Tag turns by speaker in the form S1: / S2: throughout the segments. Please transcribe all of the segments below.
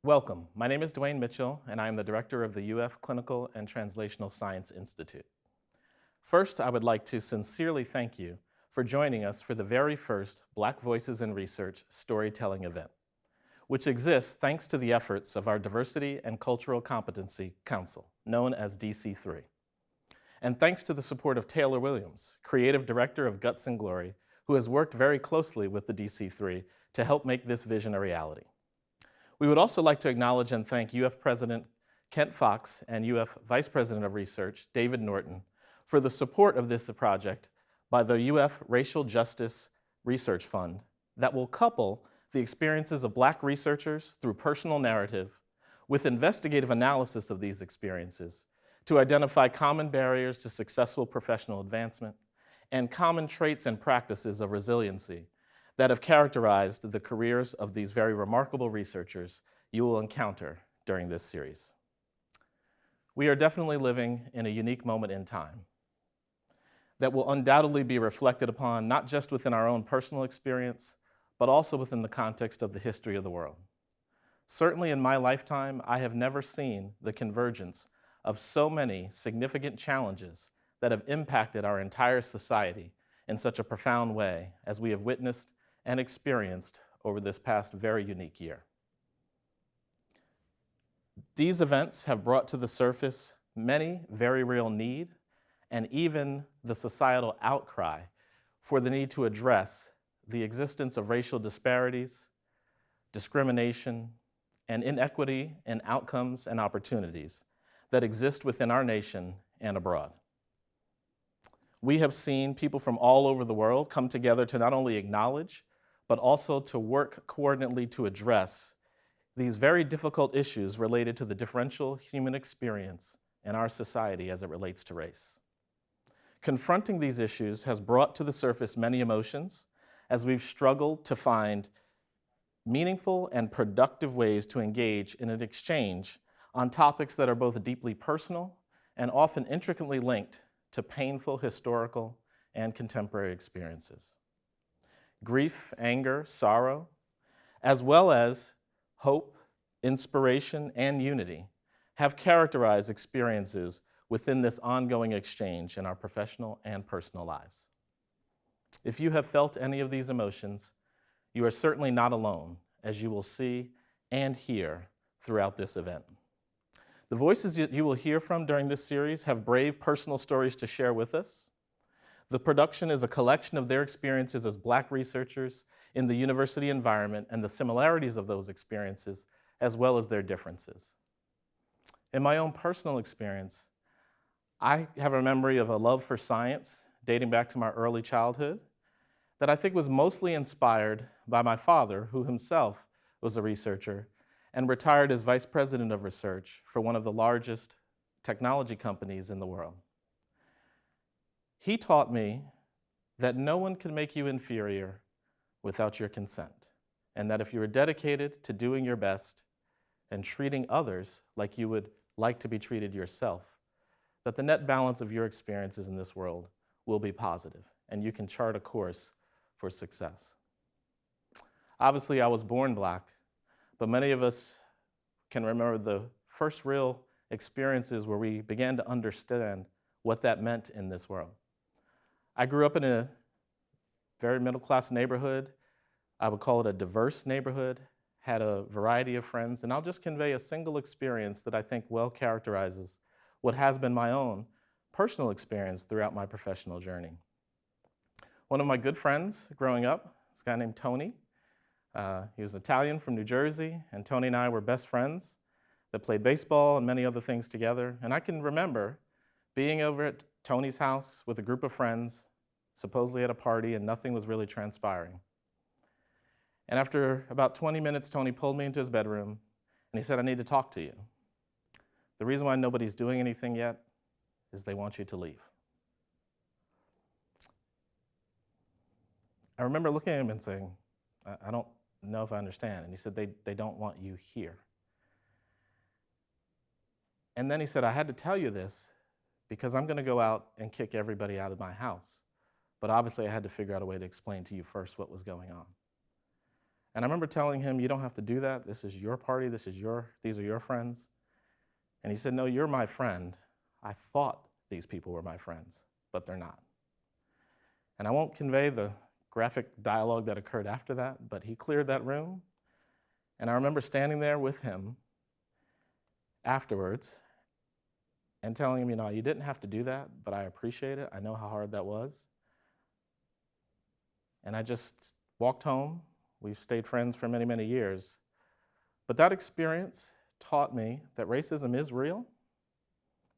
S1: Welcome. My name is Dwayne Mitchell, and I am the director of the UF Clinical and Translational Science Institute. First, I would like to sincerely thank you for joining us for the very first Black Voices in Research storytelling event, which exists thanks to the efforts of our Diversity and Cultural Competency Council, known as DC3. And thanks to the support of Taylor Williams, creative director of Guts and Glory, who has worked very closely with the DC3 to help make this vision a reality. We would also like to acknowledge and thank UF President Kent Fox and UF Vice President of Research, David Norton, for the support of this project by the UF Racial Justice Research Fund that will couple the experiences of Black researchers through personal narrative with investigative analysis of these experiences to identify common barriers to successful professional advancement and common traits and practices of resiliency that have characterized the careers of these very remarkable researchers you will encounter during this series. We are definitely living in a unique moment in time that will undoubtedly be reflected upon not just within our own personal experience, but also within the context of the history of the world. Certainly in my lifetime, I have never seen the convergence of so many significant challenges that have impacted our entire society in such a profound way as we have witnessed and experienced over this past very unique year. These events have brought to the surface many very real need and even the societal outcry for the need to address the existence of racial disparities, discrimination, and inequity in outcomes and opportunities that exist within our nation and abroad. We have seen people from all over the world come together to not only acknowledge, but also to work coordinately to address these very difficult issues related to the differential human experience in our society as it relates to race. Confronting these issues has brought to the surface many emotions as we've struggled to find meaningful and productive ways to engage in an exchange on topics that are both deeply personal and often intricately linked to painful historical and contemporary experiences. Grief, anger, sorrow, as well as hope, inspiration, and unity have characterized experiences within this ongoing exchange in our professional and personal lives. If you have felt any of these emotions, you are certainly not alone, as you will see and hear throughout this event. The voices that you will hear from during this series have brave personal stories to share with us. The production is a collection of their experiences as Black researchers in the university environment and the similarities of those experiences, as well as their differences. In my own personal experience, I have a memory of a love for science dating back to my early childhood that I think was mostly inspired by my father, who himself was a researcher and retired as vice president of research for one of the largest technology companies in the world. He taught me that no one can make you inferior without your consent, and that if you are dedicated to doing your best and treating others like you would like to be treated yourself, that the net balance of your experiences in this world will be positive, and you can chart a course for success. Obviously, I was born Black, but many of us can remember the first real experiences where we began to understand what that meant in this world. I grew up in a very middle-class neighborhood. I would call it a diverse neighborhood, had a variety of friends, and I'll just convey a single experience that I think well characterizes what has been my own personal experience throughout my professional journey. One of my good friends growing up is a guy named Tony. He was Italian from New Jersey, and Tony and I were best friends that played baseball and many other things together. And I can remember being over at Tony's house with a group of friends, supposedly at a party, and nothing was really transpiring. And after about 20 minutes, Tony pulled me into his bedroom, and he said, "I need to talk to you. The reason why nobody's doing anything yet is they want you to leave." I remember looking at him and saying, I don't know if I understand. And he said, they don't want you here. And then he said, "I had to tell you this because I'm going to go out and kick everybody out of my house. But obviously I had to figure out a way to explain to you first what was going on." And I remember telling him, you don't have to do that. This is your party. These are your friends. And he said, no, you're my friend. I thought these people were my friends, but they're not. And I won't convey the graphic dialogue that occurred after that, but he cleared that room. And I remember standing there with him afterwards and telling him, you didn't have to do that, but I appreciate it. I know how hard that was. And I just walked home. We've stayed friends for many, many years. But that experience taught me that racism is real,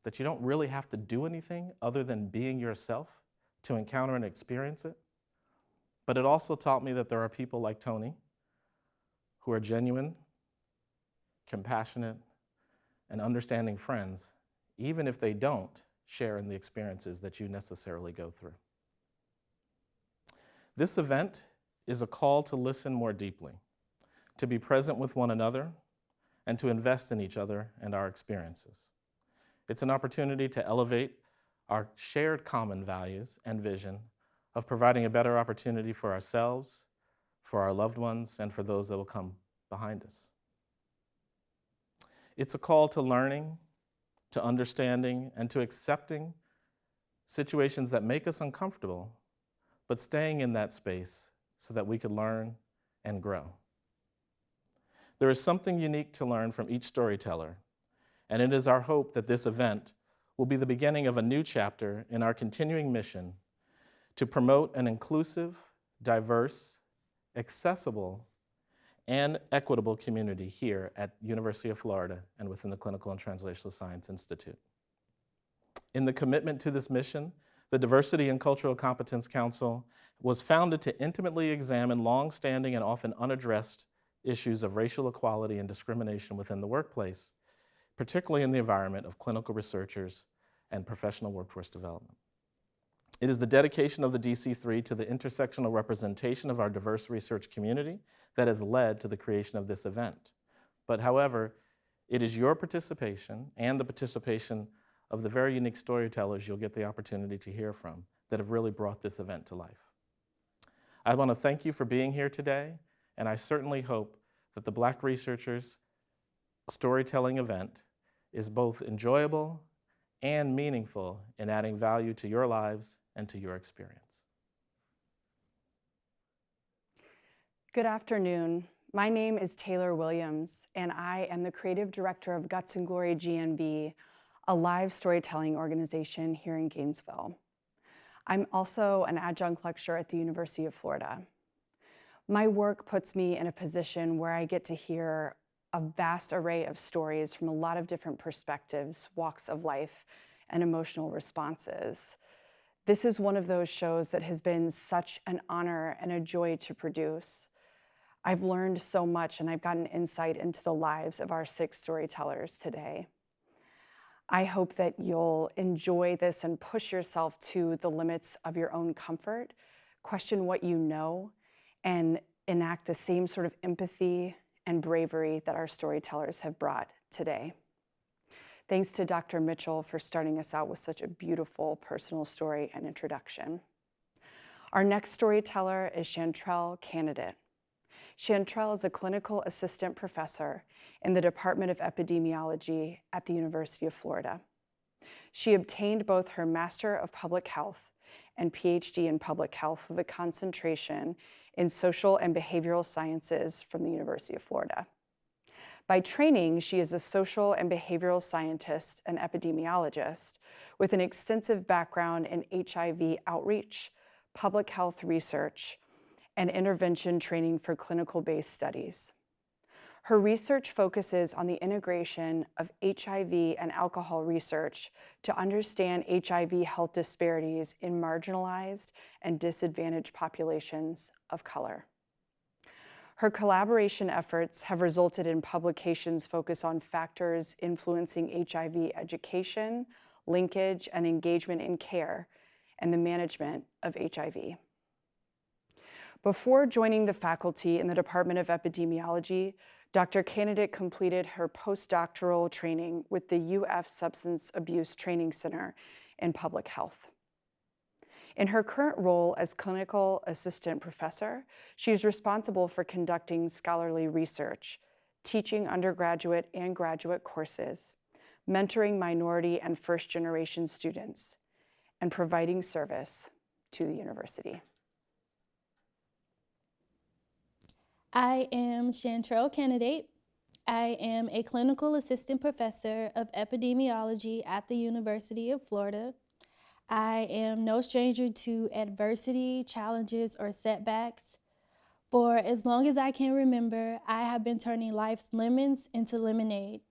S1: that you don't really have to do anything other than being yourself to encounter and experience it. But it also taught me that there are people like Tony who are genuine, compassionate, and understanding friends, even if they don't share in the experiences that you necessarily go through. This event is a call to listen more deeply, to be present with one another, and to invest in each other and our experiences. It's an opportunity to elevate our shared common values and vision of providing a better opportunity for ourselves, for our loved ones, and for those that will come behind us. It's a call to learning, to understanding, and to accepting situations that make us uncomfortable, but staying in that space so that we could learn and grow. There is something unique to learn from each storyteller, and it is our hope that this event will be the beginning of a new chapter in our continuing mission to promote an inclusive, diverse, accessible, and equitable community here at University of Florida and within the Clinical and Translational Science Institute. In the commitment to this mission, the Diversity and Cultural Competence Council was founded to intimately examine long-standing and often unaddressed issues of racial equality and discrimination within the workplace, particularly in the environment of clinical researchers and professional workforce development. It is the dedication of the DC3 to the intersectional representation of our diverse research community that has led to the creation of this event. But however, it is your participation and the participation of the very unique storytellers you'll get the opportunity to hear from that have really brought this event to life. I want to thank you for being here today, and I certainly hope that the Black Researchers Storytelling event is both enjoyable and meaningful in adding value to your lives and to your experience.
S2: Good afternoon. My name is Taylor Williams, and I am the creative director of Guts and Glory GNV, a live storytelling organization here in Gainesville. I'm also an adjunct lecturer at the University of Florida. My work puts me in a position where I get to hear a vast array of stories from a lot of different perspectives, walks of life, and emotional responses. This is one of those shows that has been such an honor and a joy to produce. I've learned so much, and I've gotten insight into the lives of our 6 storytellers today. I hope that you'll enjoy this and push yourself to the limits of your own comfort, question what you know, and enact the same sort of empathy and bravery that our storytellers have brought today. Thanks to Dr. Mitchell for starting us out with such a beautiful personal story and introduction. Our next storyteller is Chantrell Candidate. Chantrell is a clinical assistant professor in the Department of Epidemiology at the University of Florida. She obtained both her Master of Public Health and PhD in Public Health with a concentration in Social and Behavioral Sciences from the University of Florida. By training, she is a social and behavioral scientist and epidemiologist with an extensive background in HIV outreach, public health research, and intervention training for clinical-based studies. Her research focuses on the integration of HIV and alcohol research to understand HIV health disparities in marginalized and disadvantaged populations of color. Her collaboration efforts have resulted in publications focused on factors influencing HIV education, linkage, and engagement in care, and the management of HIV. Before joining the faculty in the Department of Epidemiology, Dr. Candidate completed her postdoctoral training with the UF Substance Abuse Training Center in Public Health. In her current role as clinical assistant professor, she is responsible for conducting scholarly research, teaching undergraduate and graduate courses, mentoring minority and first-generation students, and providing service to the university.
S3: I am Chantrell Candidate. I am a clinical assistant professor of epidemiology at the University of Florida. I am no stranger to adversity, challenges, or setbacks. For as long as I can remember, I have been turning life's lemons into lemonade.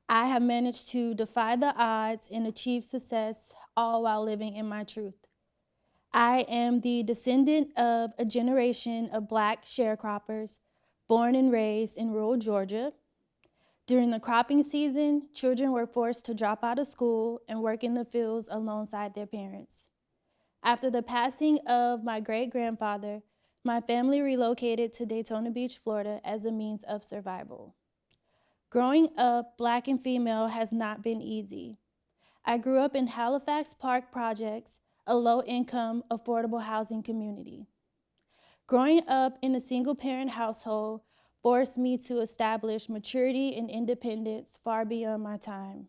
S3: I have managed to defy the odds and achieve success, all while living in my truth. I am the descendant of a generation of Black sharecroppers born and raised in rural Georgia. During the cropping season, children were forced to drop out of school and work in the fields alongside their parents. After the passing of my great-grandfather, my family relocated to Daytona Beach, Florida as a means of survival. Growing up Black and female has not been easy. I grew up in Halifax Park Projects, a low-income, affordable housing community. Growing up in a single-parent household forced me to establish maturity and independence far beyond my time.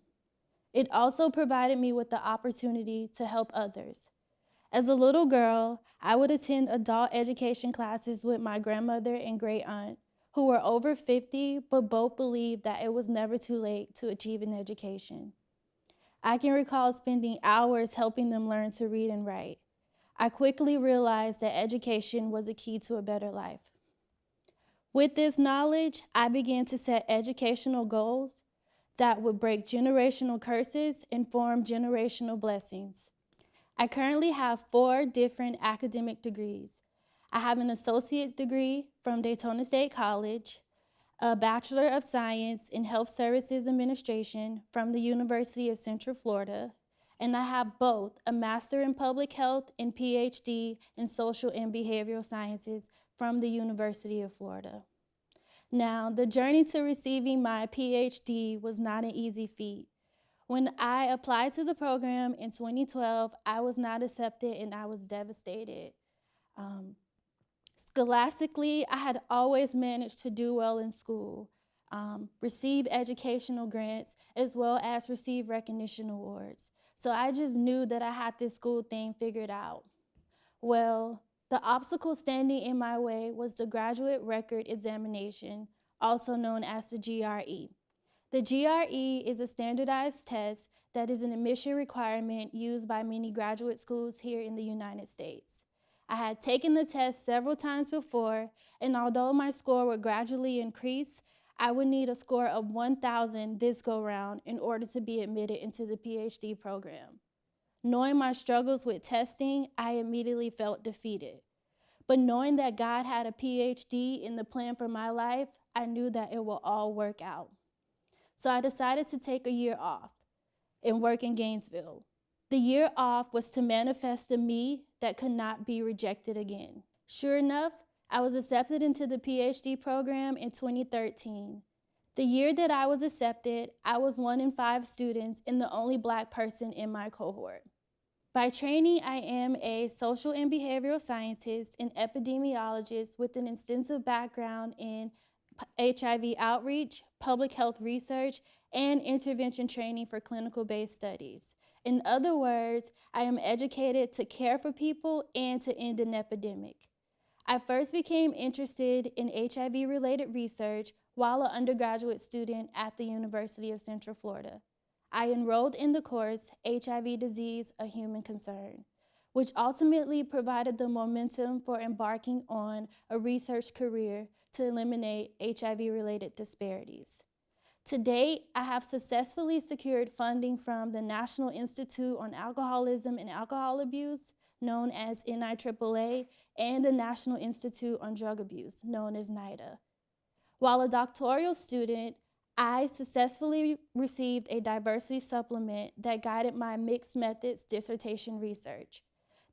S3: It also provided me with the opportunity to help others. As a little girl, I would attend adult education classes with my grandmother and great aunt, who were over 50, but both believed that it was never too late to achieve an education. I can recall spending hours helping them learn to read and write. I quickly realized that education was a key to a better life. With this knowledge, I began to set educational goals that would break generational curses and form generational blessings. I currently have 4 different academic degrees. I have an associate's degree from Daytona State College, a Bachelor of Science in Health Services Administration from the University of Central Florida, and I have both a Master in Public Health and PhD in Social and Behavioral Sciences from the University of Florida. Now, the journey to receiving my PhD was not an easy feat. When I applied to the program in 2012, I was not accepted and I was devastated. Scholastically, I had always managed to do well in school, receive educational grants, as well as receive recognition awards. So I just knew that I had this school thing figured out. Well, the obstacle standing in my way was the graduate record examination, also known as the GRE. The GRE is a standardized test that is an admission requirement used by many graduate schools here in the United States. I had taken the test several times before, and although my score would gradually increase, I would need a score of 1,000 this go-round in order to be admitted into the PhD program. Knowing my struggles with testing, I immediately felt defeated. But knowing that God had a PhD in the plan for my life, I knew that it will all work out. So I decided to take a year off and work in Gainesville. The year off was to manifest a me that could not be rejected again. Sure enough, I was accepted into the PhD program in 2013. The year that I was accepted, I was 1 in 5 students and the only Black person in my cohort. By training, I am a social and behavioral scientist and epidemiologist with an extensive background in HIV outreach, public health research, and intervention training for clinical-based studies. In other words, I am educated to care for people and to end an epidemic. I first became interested in HIV-related research while an undergraduate student at the University of Central Florida. I enrolled in the course HIV Disease, a Human Concern, which ultimately provided the momentum for embarking on a research career to eliminate HIV-related disparities. To date, I have successfully secured funding from the National Institute on Alcoholism and Alcohol Abuse, known as NIAAA, and the National Institute on Drug Abuse, known as NIDA. While a doctoral student, I successfully received a diversity supplement that guided my mixed methods dissertation research.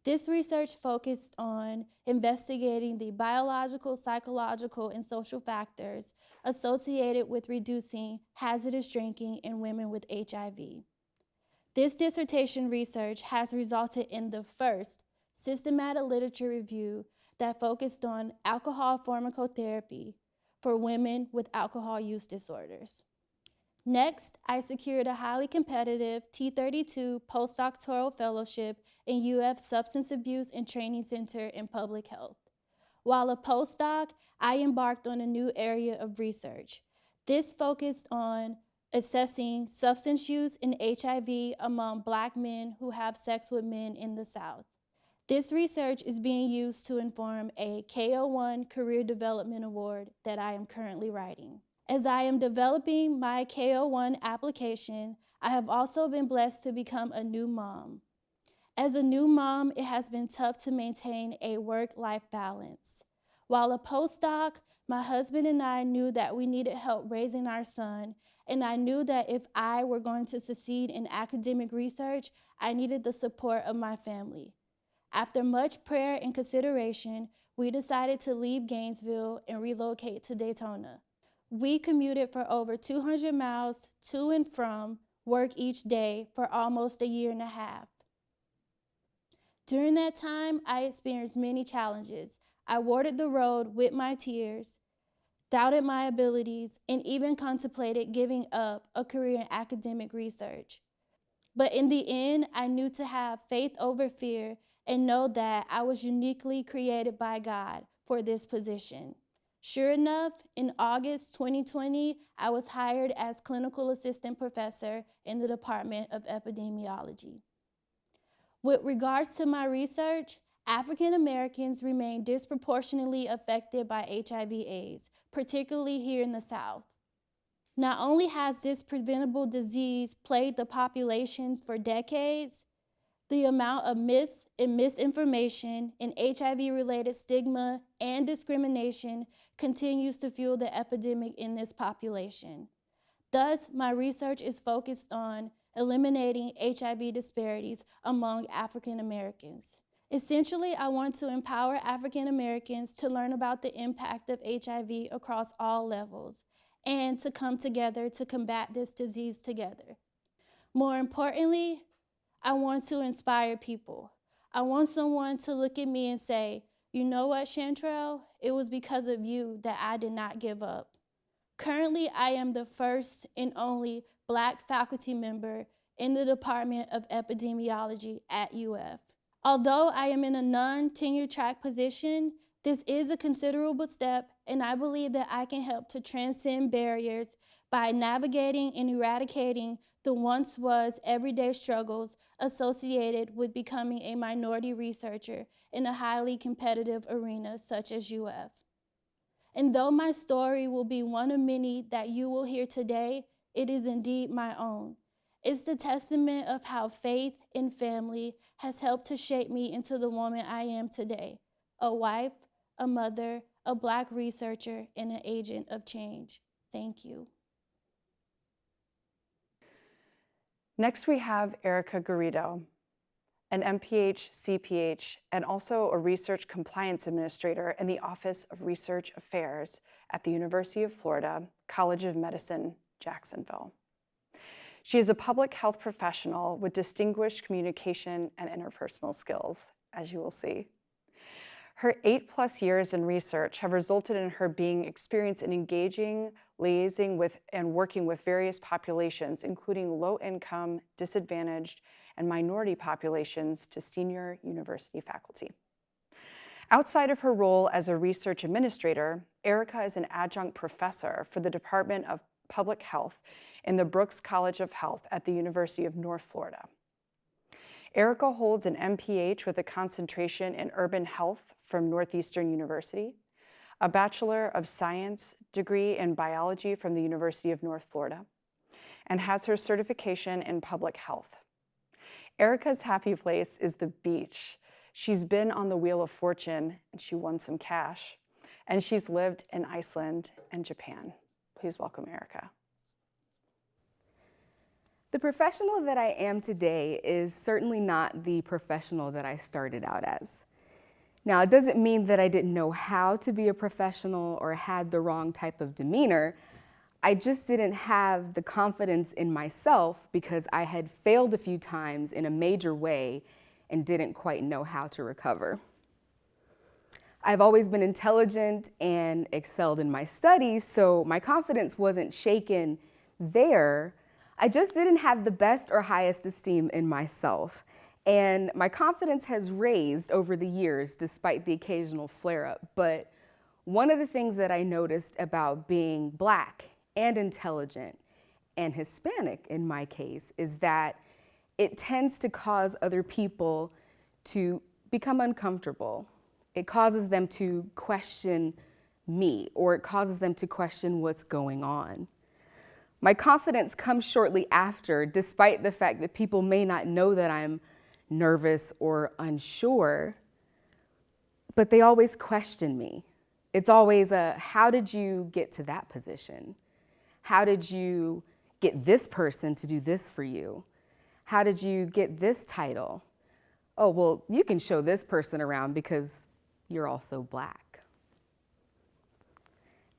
S3: This research focused on investigating the biological, psychological, and social factors associated with reducing hazardous drinking in women with HIV. This dissertation research has resulted in the first systematic literature review that focused on alcohol pharmacotherapy for women with alcohol use disorders. Next, I secured a highly competitive T32 postdoctoral fellowship in UF Substance Abuse and Training Center in Public Health. While a postdoc, I embarked on a new area of research. This focused on assessing substance use and HIV among Black men who have sex with men in the South. This research is being used to inform a KO1 Career Development Award that I am currently writing. As I am developing my KO1 application, I have also been blessed to become a new mom. As a new mom, it has been tough to maintain a work-life balance. While a postdoc, my husband and I knew that we needed help raising our son, and I knew that if I were going to succeed in academic research, I needed the support of my family. After much prayer and consideration, we decided to leave Gainesville and relocate to Daytona. We commuted for over 200 miles to and from work each day for almost a year and a half. During that time, I experienced many challenges. I watered the road with my tears, doubted my abilities, and even contemplated giving up a career in academic research. But in the end, I knew to have faith over fear and know that I was uniquely created by God for this position. Sure enough, in August 2020, I was hired as clinical assistant professor in the Department of Epidemiology. With regards to my research, African Americans remain disproportionately affected by HIV/AIDS, particularly here in the South. Not only has this preventable disease plagued the populations for decades, the amount of myths and misinformation and HIV-related stigma and discrimination continues to fuel the epidemic in this population. Thus, my research is focused on eliminating HIV disparities among African Americans. Essentially, I want to empower African Americans to learn about the impact of HIV across all levels and to come together to combat this disease together. More importantly, I want to inspire people. I want someone to look at me and say, you know what, Chantrell? It was because of you that I did not give up. Currently, I am the first and only Black faculty member in the Department of Epidemiology at UF. Although I am in a non-tenure track position, this is a considerable step, and I believe that I can help to transcend barriers by navigating and eradicating the once was everyday struggles associated with becoming a minority researcher in a highly competitive arena such as UF. And though my story will be one of many that you will hear today, it is indeed my own. It's the testament of how faith and family has helped to shape me into the woman I am today, a wife, a mother, a Black researcher, and an agent of change. Thank you.
S2: Next, we have Erica Garrido, an MPH, CPH, and also a research compliance administrator in the Office of Research Affairs at the University of Florida, College of Medicine, Jacksonville. She is a public health professional with distinguished communication and interpersonal skills, as you will see. Her 8+ years in research have resulted in her being experienced in engaging, liaising with, and working with various populations, including low-income, disadvantaged, and minority populations to senior university faculty. Outside of her role as a research administrator, Erica is an adjunct professor for the Department of Public Health in the Brooks College of Health at the University of North Florida. Erica holds an MPH with a concentration in urban health from Northeastern University, a Bachelor of Science degree in biology from the University of North Florida, and has her certification in public health. Erica's happy place is the beach. She's been on the Wheel of Fortune and she won some cash, and she's lived in Iceland and Japan. Please welcome Erica.
S4: The professional that I am today is certainly not the professional that I started out as. Now, it doesn't mean that I didn't know how to be a professional or had the wrong type of demeanor. I just didn't have the confidence in myself because I had failed a few times in a major way and didn't quite know how to recover. I've always been intelligent and excelled in my studies, so my confidence wasn't shaken there. I just didn't have the best or highest esteem in myself. And my confidence has raised over the years despite the occasional flare-up. But one of the things that I noticed about being Black and intelligent and Hispanic in my case is that it tends to cause other people to become uncomfortable. It causes them to question me, or it causes them to question what's going on. My confidence comes shortly after, despite the fact that people may not know that I'm nervous or unsure, but they always question me. It's always how did you get to that position? How did you get this person to do this for you? How did you get this title? Oh, well, you can show this person around because you're also Black.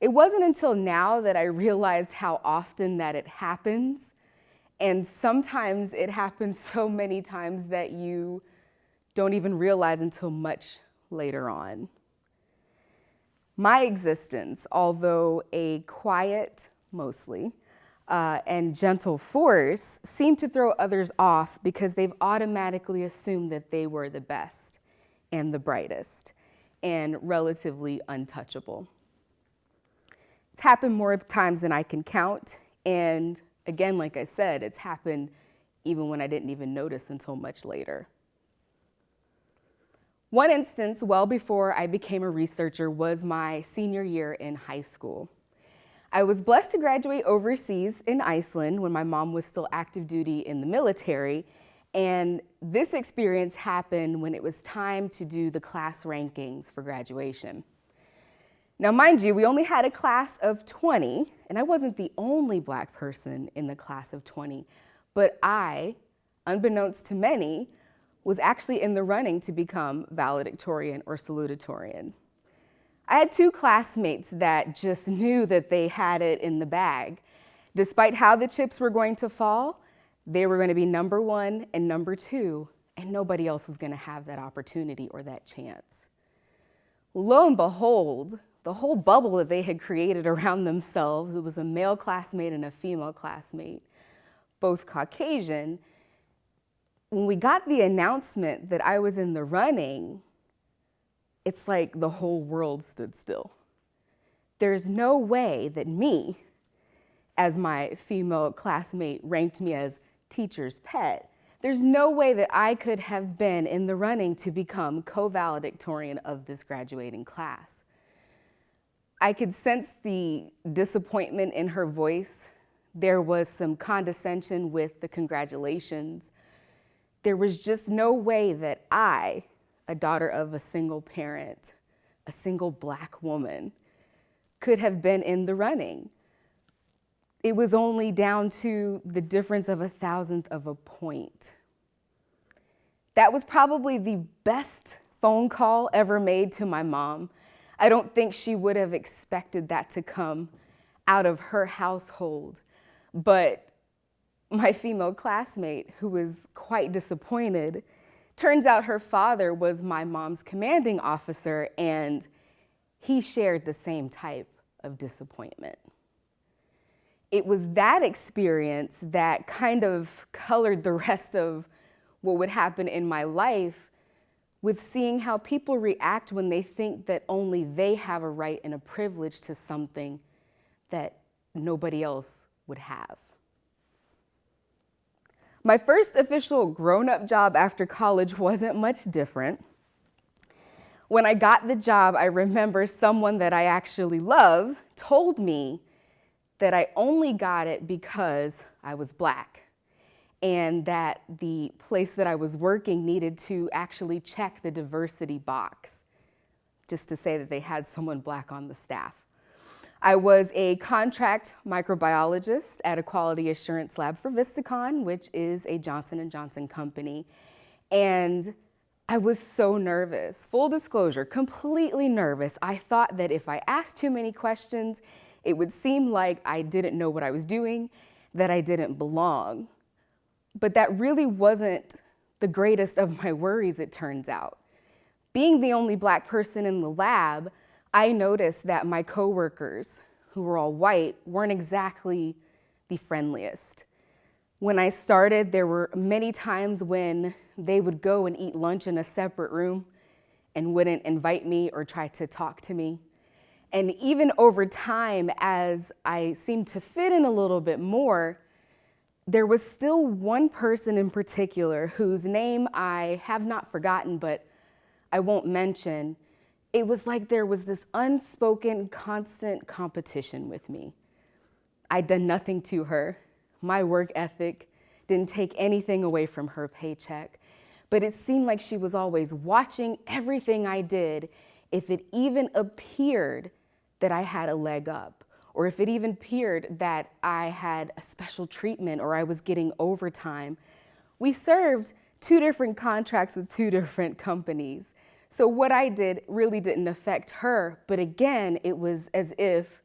S4: It wasn't until now that I realized how often that it happens. And sometimes it happens so many times that you don't even realize until much later on. My existence, although a quiet, mostly, and gentle force, seemed to throw others off because they've automatically assumed that they were the best and the brightest and relatively untouchable. It's happened more times than I can count, and again, like I said, it's happened even when I didn't even notice until much later. One instance, well before I became a researcher, was my senior year in high school. I was blessed to graduate overseas in Iceland when my mom was still active duty in the military, and this experience happened when it was time to do the class rankings for graduation. Now, mind you, we only had a class of 20, and I wasn't the only Black person in the class of 20, but I, unbeknownst to many, was actually in the running to become valedictorian or salutatorian. I had two classmates that just knew that they had it in the bag. Despite how the chips were going to fall, they were going to be number one and number two, and nobody else was going to have that opportunity or that chance. Lo and behold, the whole bubble that they had created around themselves, it was a male classmate and a female classmate, both Caucasian. When we got the announcement that I was in the running, it's like the whole world stood still. There's no way that me, as my female classmate ranked me as teacher's pet, there's no way that I could have been in the running to become co-valedictorian of this graduating class. I could sense the disappointment in her voice. There was some condescension with the congratulations. There was just no way that I, a daughter of a single parent, a single Black woman, could have been in the running. It was only down to the difference of 1,000th of a point. That was probably the best phone call ever made to my mom. I don't think she would have expected that to come out of her household, but my female classmate, who was quite disappointed, turns out her father was my mom's commanding officer, and he shared the same type of disappointment. It was that experience that kind of colored the rest of what would happen in my life, with seeing how people react when they think that only they have a right and a privilege to something that nobody else would have. My first official grown-up job after college wasn't much different. When I got the job, I remember someone that I actually love told me that I only got it because I was Black, and that the place that I was working needed to actually check the diversity box, just to say that they had someone Black on the staff. I was a contract microbiologist at a quality assurance lab for Vistakon, which is a Johnson & Johnson company, and I was so nervous. Full disclosure, completely nervous. I thought that if I asked too many questions, it would seem like I didn't know what I was doing, that I didn't belong. But that really wasn't the greatest of my worries, it turns out. Being the only Black person in the lab, I noticed that my coworkers, who were all white, weren't exactly the friendliest. When I started, there were many times when they would go and eat lunch in a separate room and wouldn't invite me or try to talk to me. And even over time, as I seemed to fit in a little bit more, there was still one person in particular whose name I have not forgotten, but I won't mention. It was like there was this unspoken, constant competition with me. I'd done nothing to her. My work ethic didn't take anything away from her paycheck, but it seemed like she was always watching everything I did if it even appeared that I had a leg up, or if it even appeared that I had a special treatment or I was getting overtime. We served 2 different contracts with 2 different companies. So what I did really didn't affect her, but again, it was as if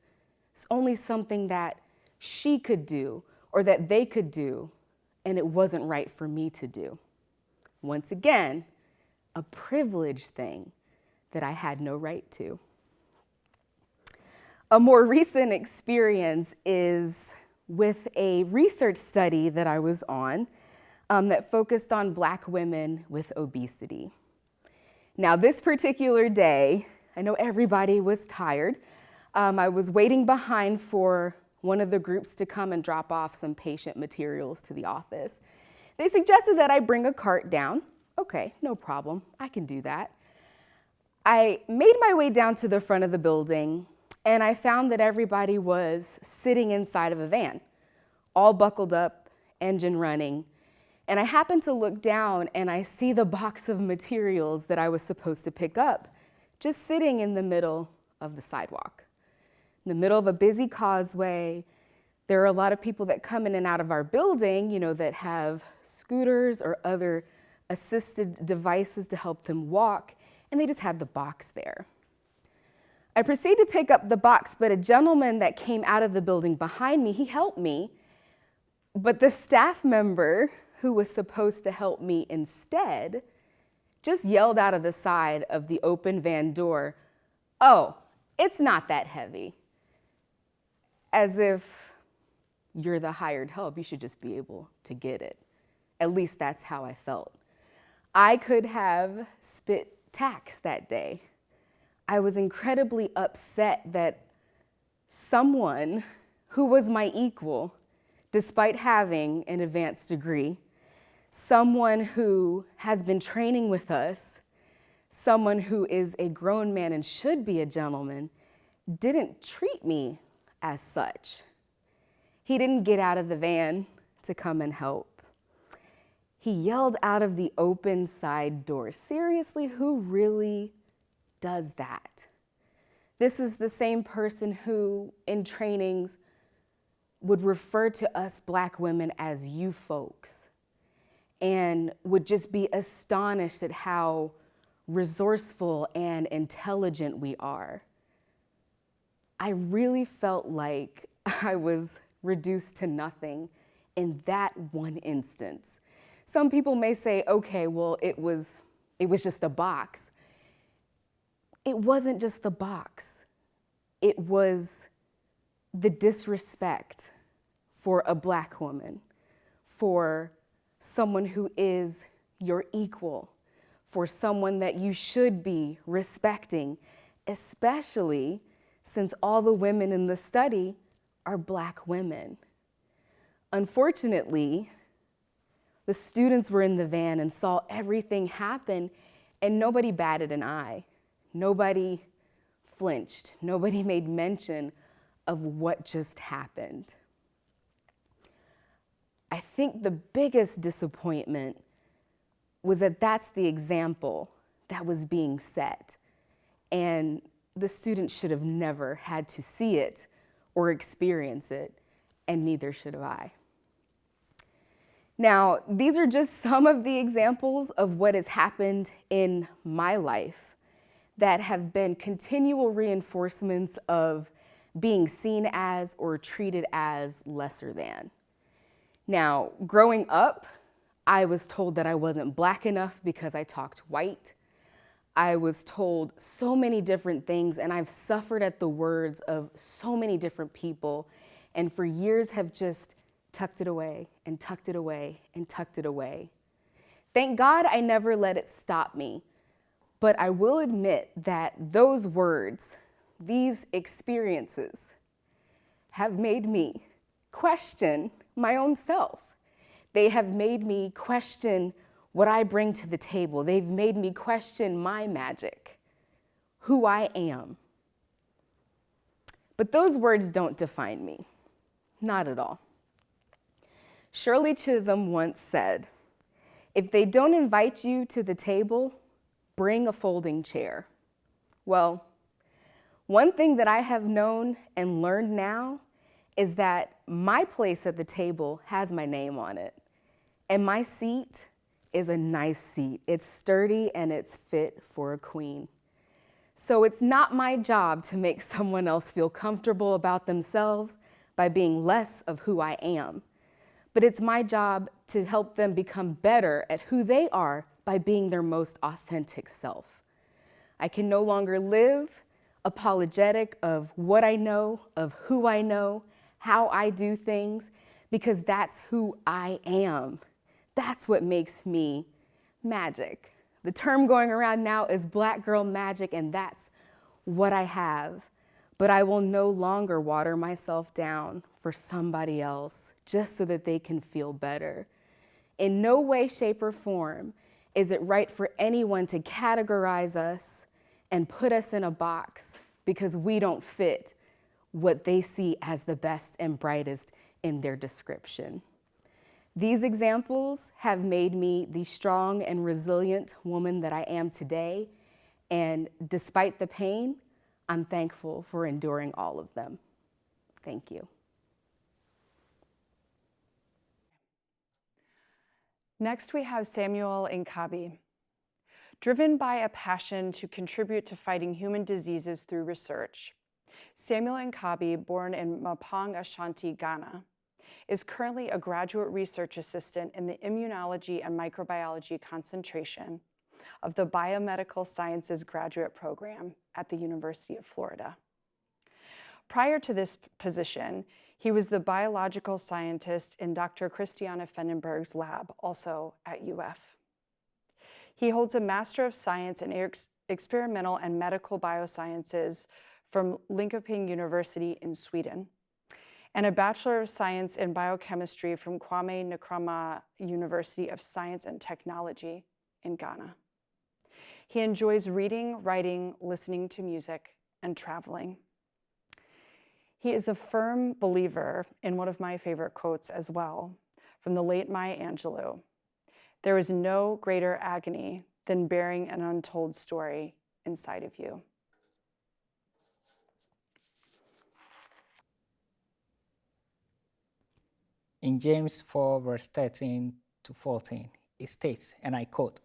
S4: it's only something that she could do or that they could do, and it wasn't right for me to do. Once again, a privilege thing that I had no right to. A more recent experience is with a research study that I was on that focused on Black women with obesity. Now, this particular day, I know everybody was tired. I was waiting behind for one of the groups to come and drop off some patient materials to the office. They suggested that I bring a cart down. Okay, no problem, I can do that. I made my way down to the front of the building, and I found that everybody was sitting inside of a van, all buckled up, engine running. And I happened to look down and I see the box of materials that I was supposed to pick up, just sitting in the middle of the sidewalk. In the middle of a busy causeway, there are a lot of people that come in and out of our building, that have scooters or other assisted devices to help them walk, and they just had the box there. I proceeded to pick up the box, but a gentleman that came out of the building behind me, he helped me, but the staff member who was supposed to help me instead just yelled out of the side of the open van door, "Oh, it's not that heavy." As if you're the hired help, you should just be able to get it. At least that's how I felt. I could have spit tax that day. I was incredibly upset that someone who was my equal, despite having an advanced degree, someone who has been training with us, someone who is a grown man and should be a gentleman, didn't treat me as such. He didn't get out of the van to come and help. He yelled out of the open side door. Seriously, who really does that? This is the same person who, in trainings, would refer to us Black women as you folks, and would just be astonished at how resourceful and intelligent we are. I really felt like I was reduced to nothing in that one instance. Some people may say, okay, well, it was just a box. It wasn't just the box. It was the disrespect for a Black woman, for someone who is your equal, for someone that you should be respecting, especially since all the women in the study are Black women. Unfortunately, the students were in the van and saw everything happen, and nobody batted an eye. Nobody flinched. Nobody made mention of what just happened. I think the biggest disappointment was that that's the example that was being set, and the students should have never had to see it or experience it, and neither should have I. Now, these are just some of the examples of what has happened in my life that have been continual reinforcements of being seen as or treated as lesser than. Now, growing up, I was told that I wasn't Black enough because I talked white. I was told so many different things, and I've suffered at the words of so many different people, and for years have just tucked it away and tucked it away and tucked it away. Thank God I never let it stop me, but I will admit that those words, these experiences, have made me question my own self. They have made me question what I bring to the table. They've made me question my magic, who I am. But those words don't define me, not at all. Shirley Chisholm once said, "If they don't invite you to the table, bring a folding chair." Well, one thing that I have known and learned now is that my place at the table has my name on it, and my seat is a nice seat. It's sturdy and it's fit for a queen. So it's not my job to make someone else feel comfortable about themselves by being less of who I am, but it's my job to help them become better at who they are by being their most authentic self. I can no longer live apologetic of what I know, of who I know, how I do things, because that's who I am. That's what makes me magic. The term going around now is Black girl magic, and that's what I have. But I will no longer water myself down for somebody else just so that they can feel better. In no way, shape, or form is it right for anyone to categorize us and put us in a box because we don't fit what they see as the best and brightest in their description. These examples have made me the strong and resilient woman that I am today, and despite the pain, I'm thankful for enduring all of them. Thank you.
S2: Next, we have Samuel Incabi. Driven by a passion to contribute to fighting human diseases through research, Samuel Incabi, born in Mapang, Ashanti, Ghana, is currently a graduate research assistant in the immunology and microbiology concentration of the Biomedical Sciences graduate program at the University of Florida. Prior to this position, he was the biological scientist in Dr. Christiana Fendenberg's lab, also at UF. He holds a Master of Science in Experimental and Medical Biosciences from Linköping University in Sweden, and a Bachelor of Science in Biochemistry from Kwame Nkrumah University of Science and Technology in Ghana. He enjoys reading, writing, listening to music, and traveling. He is a firm believer in one of my favorite quotes as well, from the late Maya Angelou. "There is no greater agony than bearing an untold story inside of you."
S5: In James 4, verse 13 to 14, it states, and I quote,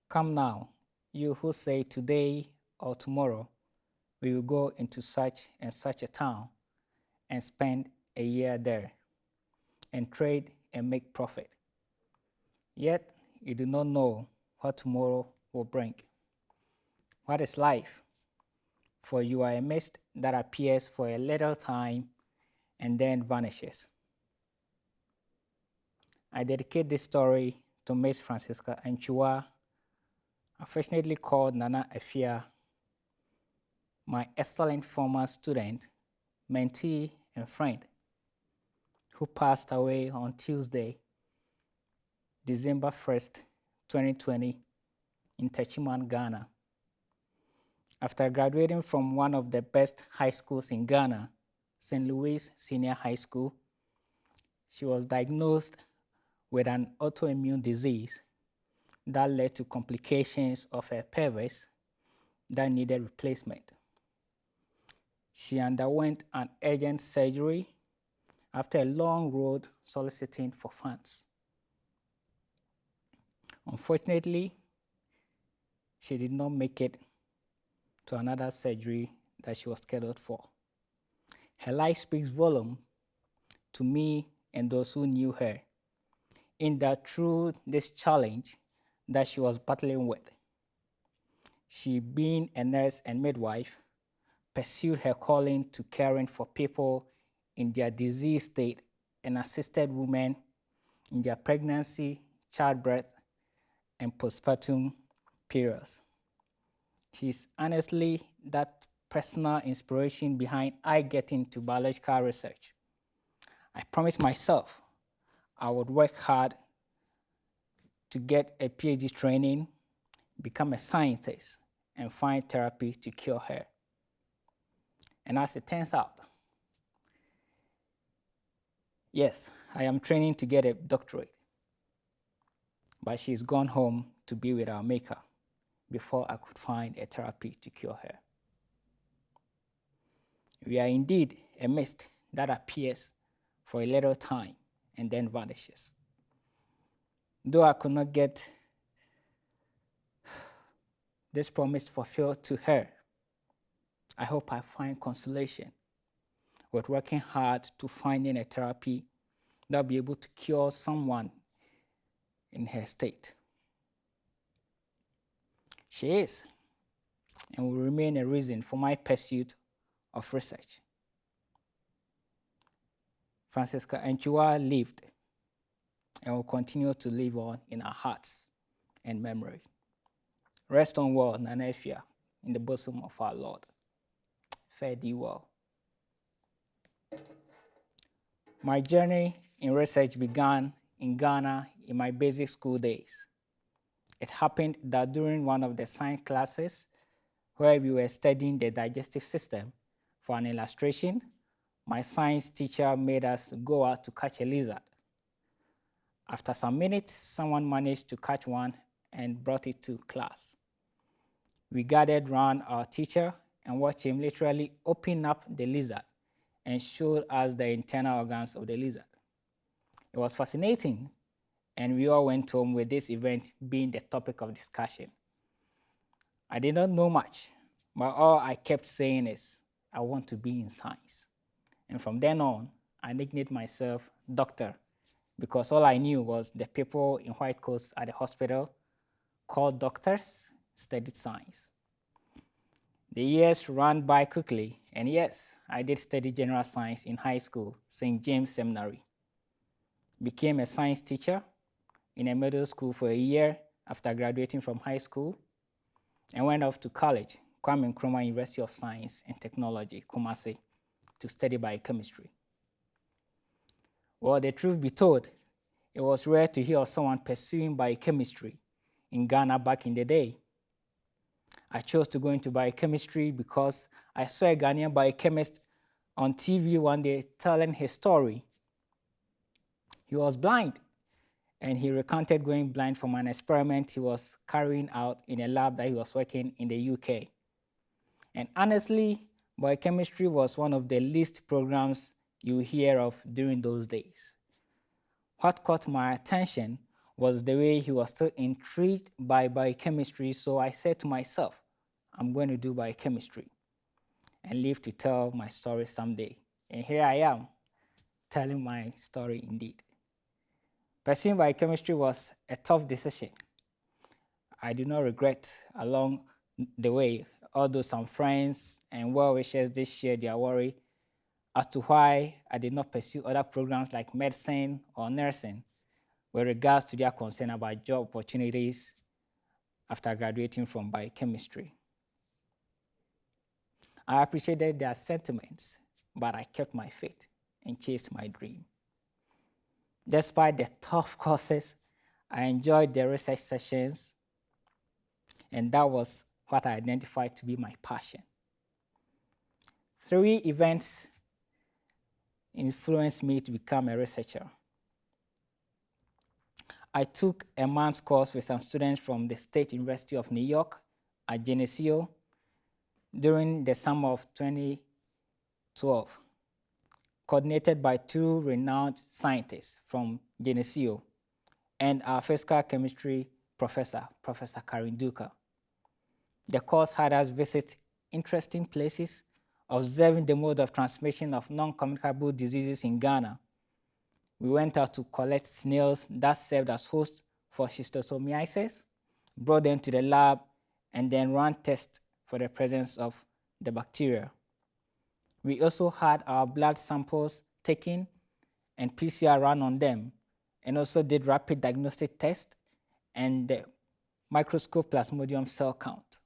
S5: "Come now, you who say today or tomorrow, we will go into such and such a town and spend a year there and trade and make profit. Yet you do not know what tomorrow will bring. What is life? For you are a mist that appears for a little time and then vanishes." I dedicate this story to Miss Francisca Anchua, affectionately called Nana Afia, my excellent former student, mentee, and friend, who passed away on Tuesday, December 1st, 2020, in Techiman, Ghana. After graduating from one of the best high schools in Ghana, St. Louis Senior High School, she was diagnosed with an autoimmune disease that led to complications of her pelvis that needed replacement. She underwent an urgent surgery after a long road soliciting for funds. Unfortunately, she did not make it to another surgery that she was scheduled for. Her life speaks volume to me and those who knew her, in that through this challenge that she was battling with, she, being a nurse and midwife, pursued her calling to caring for people in their disease state and assisted women in their pregnancy, childbirth, and postpartum periods. She's honestly that personal inspiration behind I getting into biological research. I promised myself I would work hard to get a PhD training, become a scientist, and find therapy to cure her. And as it turns out, yes, I am training to get a doctorate, but she's gone home to be with our Maker before I could find a therapy to cure her. We are indeed a mist that appears for a little time and then vanishes. Though I could not get this promise fulfilled to her, I hope I find consolation with working hard to finding a therapy that will be able to cure someone in her state. She is and will remain a reason for my pursuit of research. Francisca Nchua lived and will continue to live on in our hearts and memory. Rest on well, Nana Efia, in the bosom of our Lord. Fare thee well. My journey in research began in Ghana in my basic school days. It happened that during one of the science classes where we were studying the digestive system, for an illustration, my science teacher made us go out to catch a lizard. After some minutes, someone managed to catch one and brought it to class. We gathered around our teacher and watched him literally open up the lizard and showed us the internal organs of the lizard. It was fascinating, and we all went home with this event being the topic of discussion. I did not know much, but all I kept saying is, I want to be in science. And from then on, I nicknamed myself Doctor, because all I knew was the people in white coats at the hospital called doctors studied science. The years ran by quickly, and yes, I did study general science in high school, St. James Seminary. Became a science teacher in a middle school for a year after graduating from high school, and went off to college, Kwame Nkrumah University of Science and Technology, Kumasi, to study biochemistry. Well, the truth be told, it was rare to hear of someone pursuing biochemistry in Ghana back in the day. I chose to go into biochemistry because I saw a Ghanaian biochemist on TV one day telling his story. He was blind, and he recounted going blind from an experiment he was carrying out in a lab that he was working in the UK. And honestly, biochemistry was one of the least programs you hear of during those days. What caught my attention was the way he was still intrigued by biochemistry, so I said to myself, I'm going to do biochemistry and live to tell my story someday. And here I am, telling my story indeed. Pursuing biochemistry was a tough decision. I do not regret along the way, although some friends and well-wishers did share their worry as to why I did not pursue other programs like medicine or nursing with regards to their concern about job opportunities after graduating from biochemistry. I appreciated their sentiments, but I kept my faith and chased my dream. Despite the tough courses, I enjoyed the research sessions, and that was what I identified to be my passion. 3 events influenced me to become a researcher. I took a month's course with some students from the State University of New York at Geneseo during the summer of 2012, coordinated by 2 renowned scientists from Geneseo and our physical chemistry professor, Professor Karin Duka. The course had us visit interesting places observing the mode of transmission of non-communicable diseases in Ghana. We went out to collect snails that served as hosts for schistosomiasis, brought them to the lab, and then ran tests for the presence of the bacteria. We also had our blood samples taken and PCR run on them, and also did rapid diagnostic tests and the microscope plasmodium cell count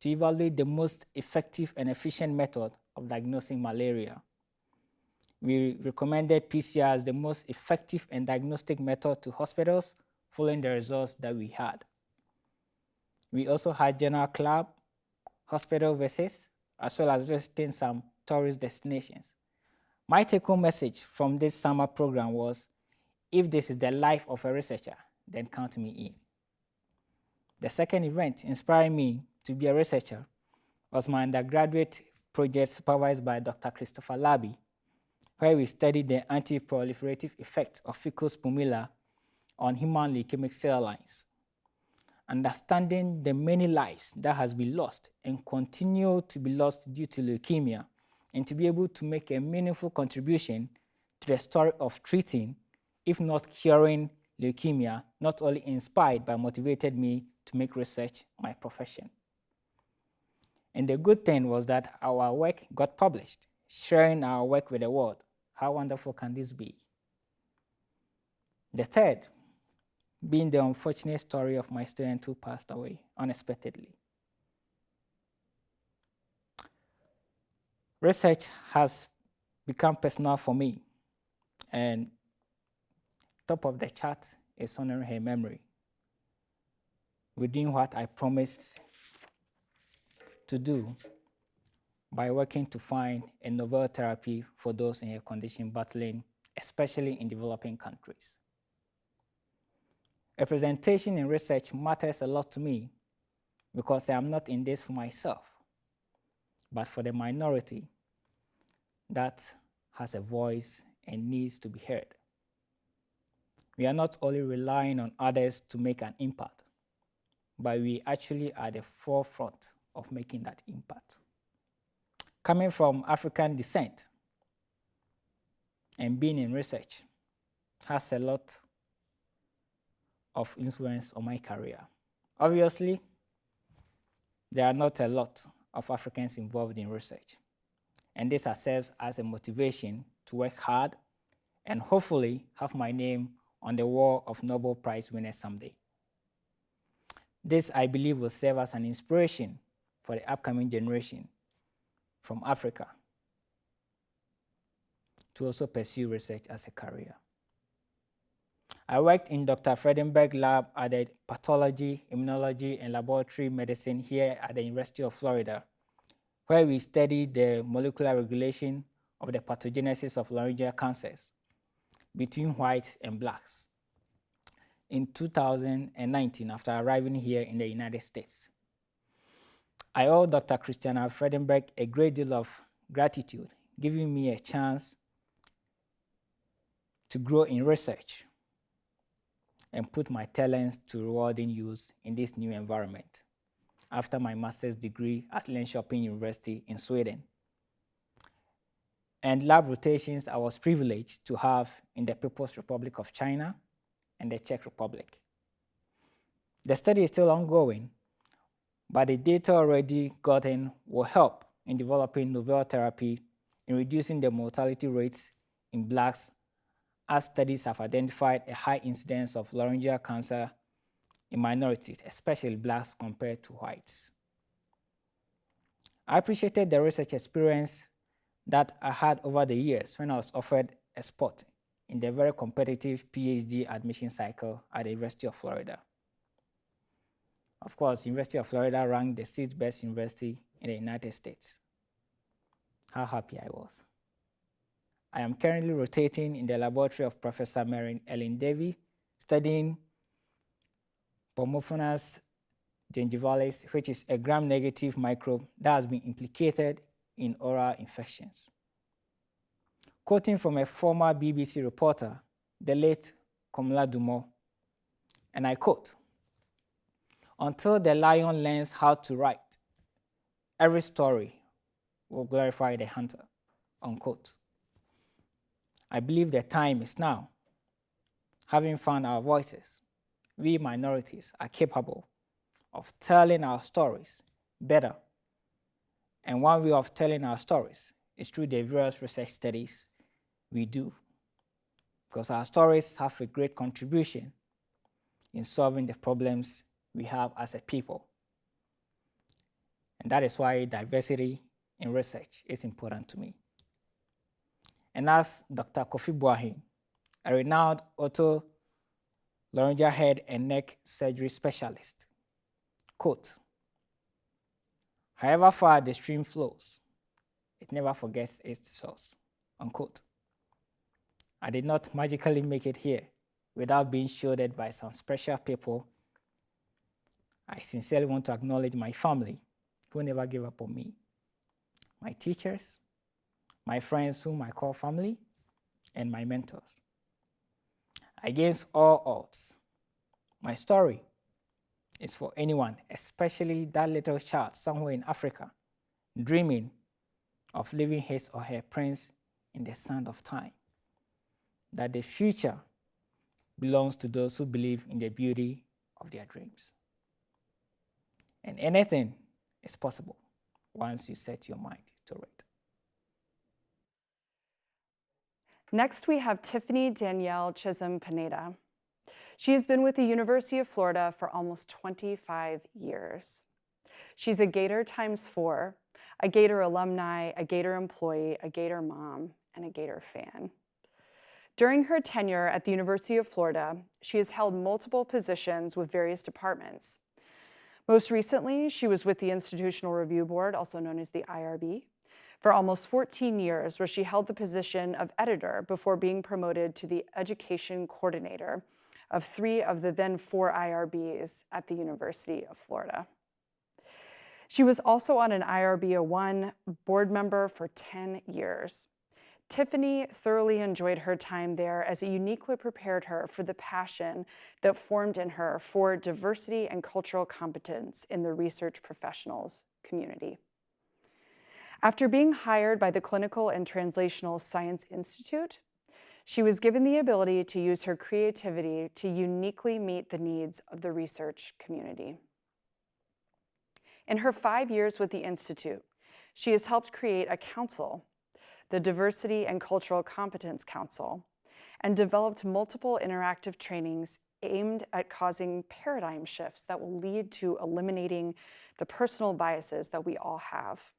S5: to evaluate the most effective and efficient method of diagnosing malaria. We recommended PCR as the most effective and diagnostic method to hospitals following the results that we had. We also had general club, hospital visits, as well as visiting some tourist destinations. My take-home message from this summer program was, if this is the life of a researcher, then count me in. The second event inspiring me to be a researcher was my undergraduate project supervised by Dr. Christopher Labi, where we studied the anti-proliferative effect of fecal spumilla on human leukemic cell lines. Understanding the many lives that has been lost and continue to be lost due to leukemia, and to be able to make a meaningful contribution to the story of treating, if not curing, leukemia, not only inspired but motivated me to make research my profession. And the good thing was that our work got published, sharing our work with the world. How wonderful can this be? The third being the unfortunate story of my student who passed away unexpectedly. Research has become personal for me, and top of the chart is honoring her memory. We're doing what I promised to do by working to find a novel therapy for those in her condition battling, especially in developing countries. Representation in research matters a lot to me because I am not in this for myself, but for the minority that has a voice and needs to be heard. We are not only relying on others to make an impact, but we actually are at the forefront of making that impact. Coming from African descent and being in research has a lot of influence on my career. Obviously, there are not a lot of Africans involved in research, and this has served as a motivation to work hard and hopefully have my name on the wall of Nobel Prize winners someday. This, I believe, will serve as an inspiration for the upcoming generation from Africa to also pursue research as a career. I worked in Dr. Fredenberg's lab at the pathology, immunology, and laboratory medicine here at the University of Florida, where we studied the molecular regulation of the pathogenesis of laryngeal cancers between whites and blacks in 2019 after arriving here in the United States. I owe Dr. Christiana Fredenberg a great deal of gratitude, giving me a chance to grow in research and put my talents to rewarding use in this new environment after my master's degree at Linköping University in Sweden. And lab rotations I was privileged to have in the People's Republic of China and the Czech Republic. The study is still ongoing, but the data already gotten will help in developing novel therapy in reducing the mortality rates in blacks, as studies have identified a high incidence of laryngeal cancer in minorities, especially blacks compared to whites. I appreciated the research experience that I had over the years when I was offered a spot in the very competitive PhD admission cycle at the University of Florida. Of course, University of Florida ranked the 6th best university in the United States. How happy I was. I am currently rotating in the laboratory of Professor Mary Ellen Davey, studying Pomophonus gingivalis, which is a gram-negative microbe that has been implicated in oral infections. Quoting from a former BBC reporter, the late Komla Dumont, and I quote, "Until the lion learns how to write, every story will glorify the hunter, unquote. I believe the time is now. Having found our voices, we minorities are capable of telling our stories better. And one way of telling our stories is through the various research studies we do, because our stories have a great contribution in solving the problems we have as a people. And that is why diversity in research is important to me. And as Dr. Kofi Boahin, a renowned otolaryngal head and neck surgery specialist, quote, "However far the stream flows, it never forgets its source," unquote. I did not magically make it here without being shielded by some special people. I sincerely want to acknowledge my family who never gave up on me, my teachers, my friends whom I call family, and my mentors. Against all odds, my story is for anyone, especially that little child somewhere in Africa, dreaming of leaving his or her prints in the sand of time, that the future belongs to those who believe in the beauty of their dreams. And anything is possible once you set your mind to it.
S2: Next, we have Tiffany Danielle Chisholm Pineda. She has been with the University of Florida for almost 25 years. She's a Gator ×4, a Gator alumni, a Gator employee, a Gator mom, and a Gator fan. During her tenure at the University of Florida, she has held multiple positions with various departments. Most recently, she was with the Institutional Review Board, also known as the IRB, for almost 14 years, where she held the position of editor before being promoted to the education coordinator of 3 of the then 4 IRBs at the University of Florida. She was also on an IRB 01 board member for 10 years. Tiffany thoroughly enjoyed her time there, as it uniquely prepared her for the passion that formed in her for diversity and cultural competence in the research professionals community. After being hired by the Clinical and Translational Science Institute, she was given the ability to use her creativity to uniquely meet the needs of the research community. In her 5 years with the Institute, she has helped create a council, the Diversity and Cultural Competence Council, and developed multiple interactive trainings aimed at causing paradigm shifts that will lead to eliminating the personal biases that we all have.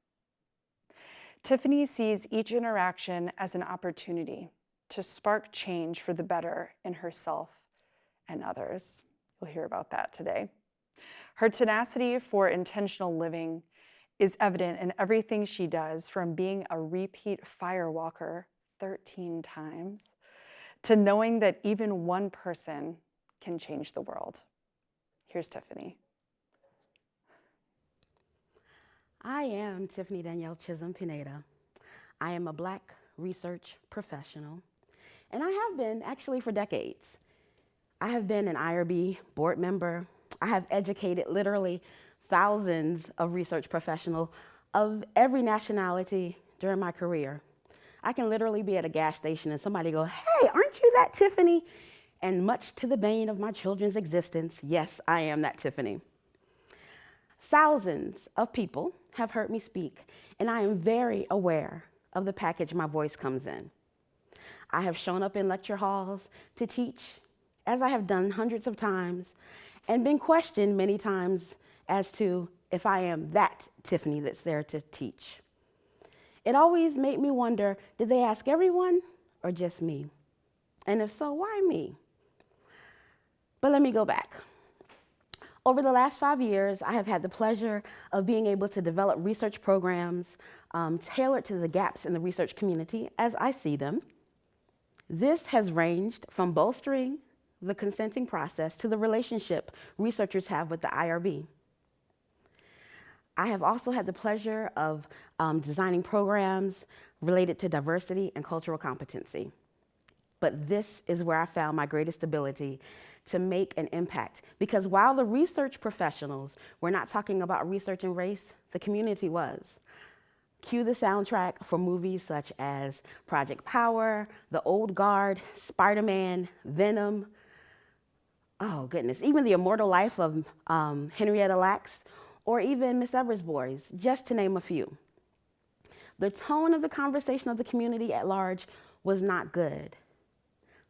S2: Tiffany sees each interaction as an opportunity to spark change for the better in herself and others. You'll hear about that today. Her tenacity for intentional living is evident in everything she does, from being a repeat firewalker 13 times to knowing that even one person can change the world. Here's Tiffany.
S6: I am Tiffany Danielle Chisholm Pineda. I am a Black research professional, and I have been actually for decades. I have been an IRB board member. I have educated literally thousands of research professionals of every nationality during my career. I can literally be at a gas station and somebody go, "Hey, aren't you that Tiffany?" And much to the bane of my children's existence, yes, I am that Tiffany. Thousands of people have heard me speak, and I am very aware of the package my voice comes in. I have shown up in lecture halls to teach, as I have done hundreds of times, and been questioned many times as to if I am that Tiffany that's there to teach. It always made me wonder, did they ask everyone or just me? And if so, why me? But let me go back. Over the last 5 years, I have had the pleasure of being able to develop research programs tailored to the gaps in the research community as I see them. This has ranged from bolstering the consenting process to the relationship researchers have with the IRB. I have also had the pleasure of designing programs related to diversity and cultural competency. But this is where I found my greatest ability to make an impact. Because while the research professionals were not talking about research and race, the community was. Cue the soundtrack for movies such as Project Power, The Old Guard, Spider-Man, Venom, oh goodness, even The Immortal Life of Henrietta Lacks, or even Miss Evers' Boys, just to name a few. The tone of the conversation of the community at large was not good,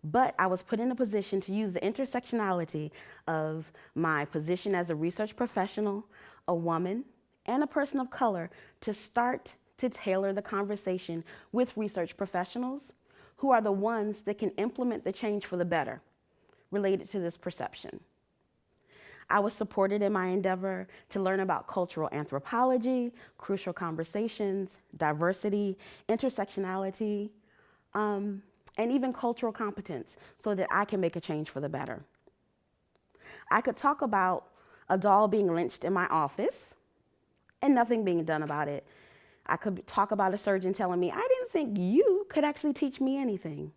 S6: but I was put in a position to use the intersectionality of my position as a research professional, a woman, and a person of color to start to tailor the conversation with research professionals who are the ones that can implement the change for the better related to this perception. I was supported in my endeavor to learn about cultural anthropology, crucial conversations, diversity, intersectionality, and even cultural competence so that I can make a change for the better. I could talk about a doll being lynched in my office and nothing being done about it. I could talk about a surgeon telling me, I didn't think you could actually teach me anything.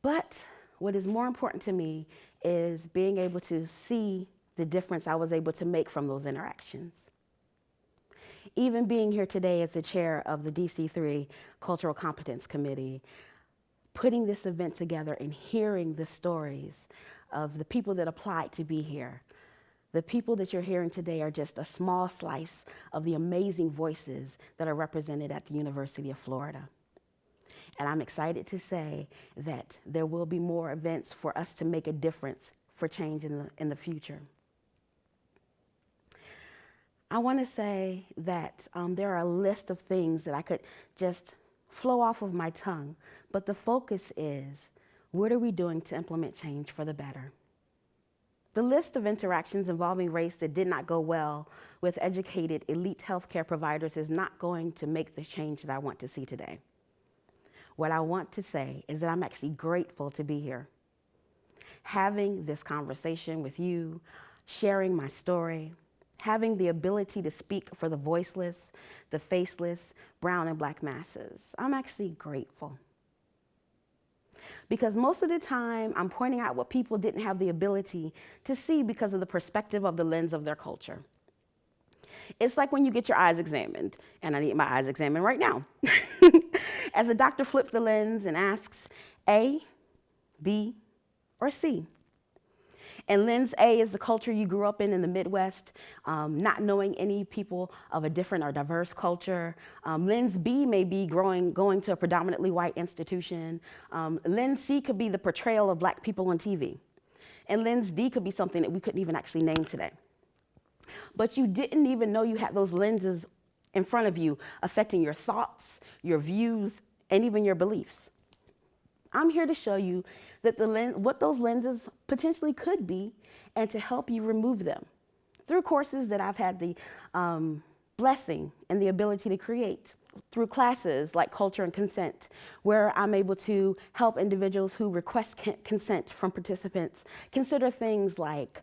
S6: But what is more important to me is being able to see the difference I was able to make from those interactions. Even being here today as the chair of the DC3 Cultural Competence Committee, putting this event together and hearing the stories of the people that applied to be here. The people that you're hearing today are just a small slice of the amazing voices that are represented at the University of Florida. And I'm excited to say that there will be more events for us to make a difference for change in the future. I want to say that there are a list of things that I could just flow off of my tongue, but the focus is, what are we doing to implement change for the better? The list of interactions involving race that did not go well with educated elite healthcare providers is not going to make the change that I want to see today. What I want to say is that I'm actually grateful to be here, having this conversation with you, sharing my story, having the ability to speak for the voiceless, the faceless, brown and black masses. I'm actually grateful. Because most of the time, I'm pointing out what people didn't have the ability to see because of the perspective of the lens of their culture. It's like when you get your eyes examined, and I need my eyes examined right now. As the doctor flips the lens and asks, A, B, or C? And lens A is the culture you grew up in the Midwest, not knowing any people of a different or diverse culture. Lens B may be going to a predominantly white institution. Lens C could be the portrayal of black people on TV. And lens D could be something that we couldn't even actually name today. But you didn't even know you had those lenses in front of you affecting your thoughts, your views, and even your beliefs. I'm here to show you that what those lenses potentially could be and to help you remove them through courses that I've had the blessing and the ability to create, through classes like Culture and Consent, where I'm able to help individuals who request consent from participants consider things like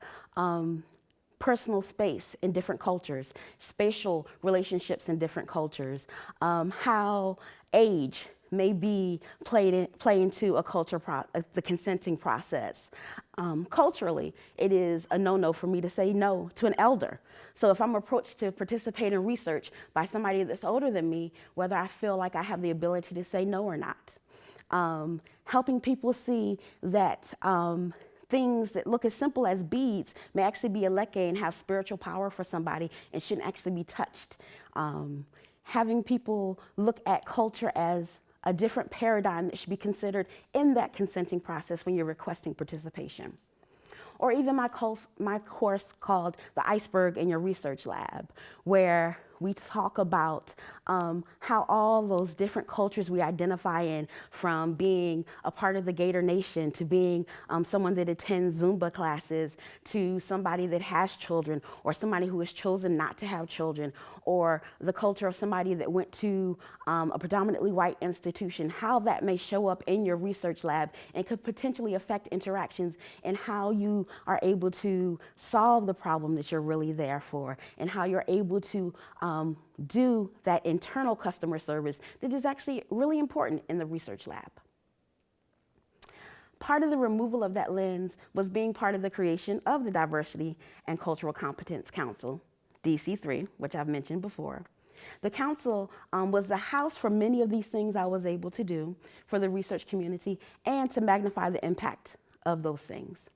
S6: personal space in different cultures, spatial relationships in different cultures, how age may be play into a culture, the consenting process. Culturally, it is a no-no for me to say no to an elder. So if I'm approached to participate in research by somebody that's older than me, whether I feel like I have the ability to say no or not. Helping people see that things that look as simple as beads may actually be a leke and have spiritual power for somebody and shouldn't actually be touched. Having people look at culture as a different paradigm that should be considered in that consenting process when you're requesting participation. Or even my course called The Iceberg in Your Research Lab, where we talk about how all those different cultures we identify in, from being a part of the Gator Nation to being someone that attends Zumba classes to somebody that has children or somebody who has chosen not to have children, or the culture of somebody that went to a predominantly white institution, how that may show up in your research lab and could potentially affect interactions and how you are able to solve the problem that you're really there for, and how you're able to do that internal customer service that is actually really important in the research lab. Part of the removal of that lens was being part of the creation of the Diversity and Cultural Competence Council, DC3, which I've mentioned before, The council was the house for many of these things I was able to do for the research community and to magnify the impact of those things.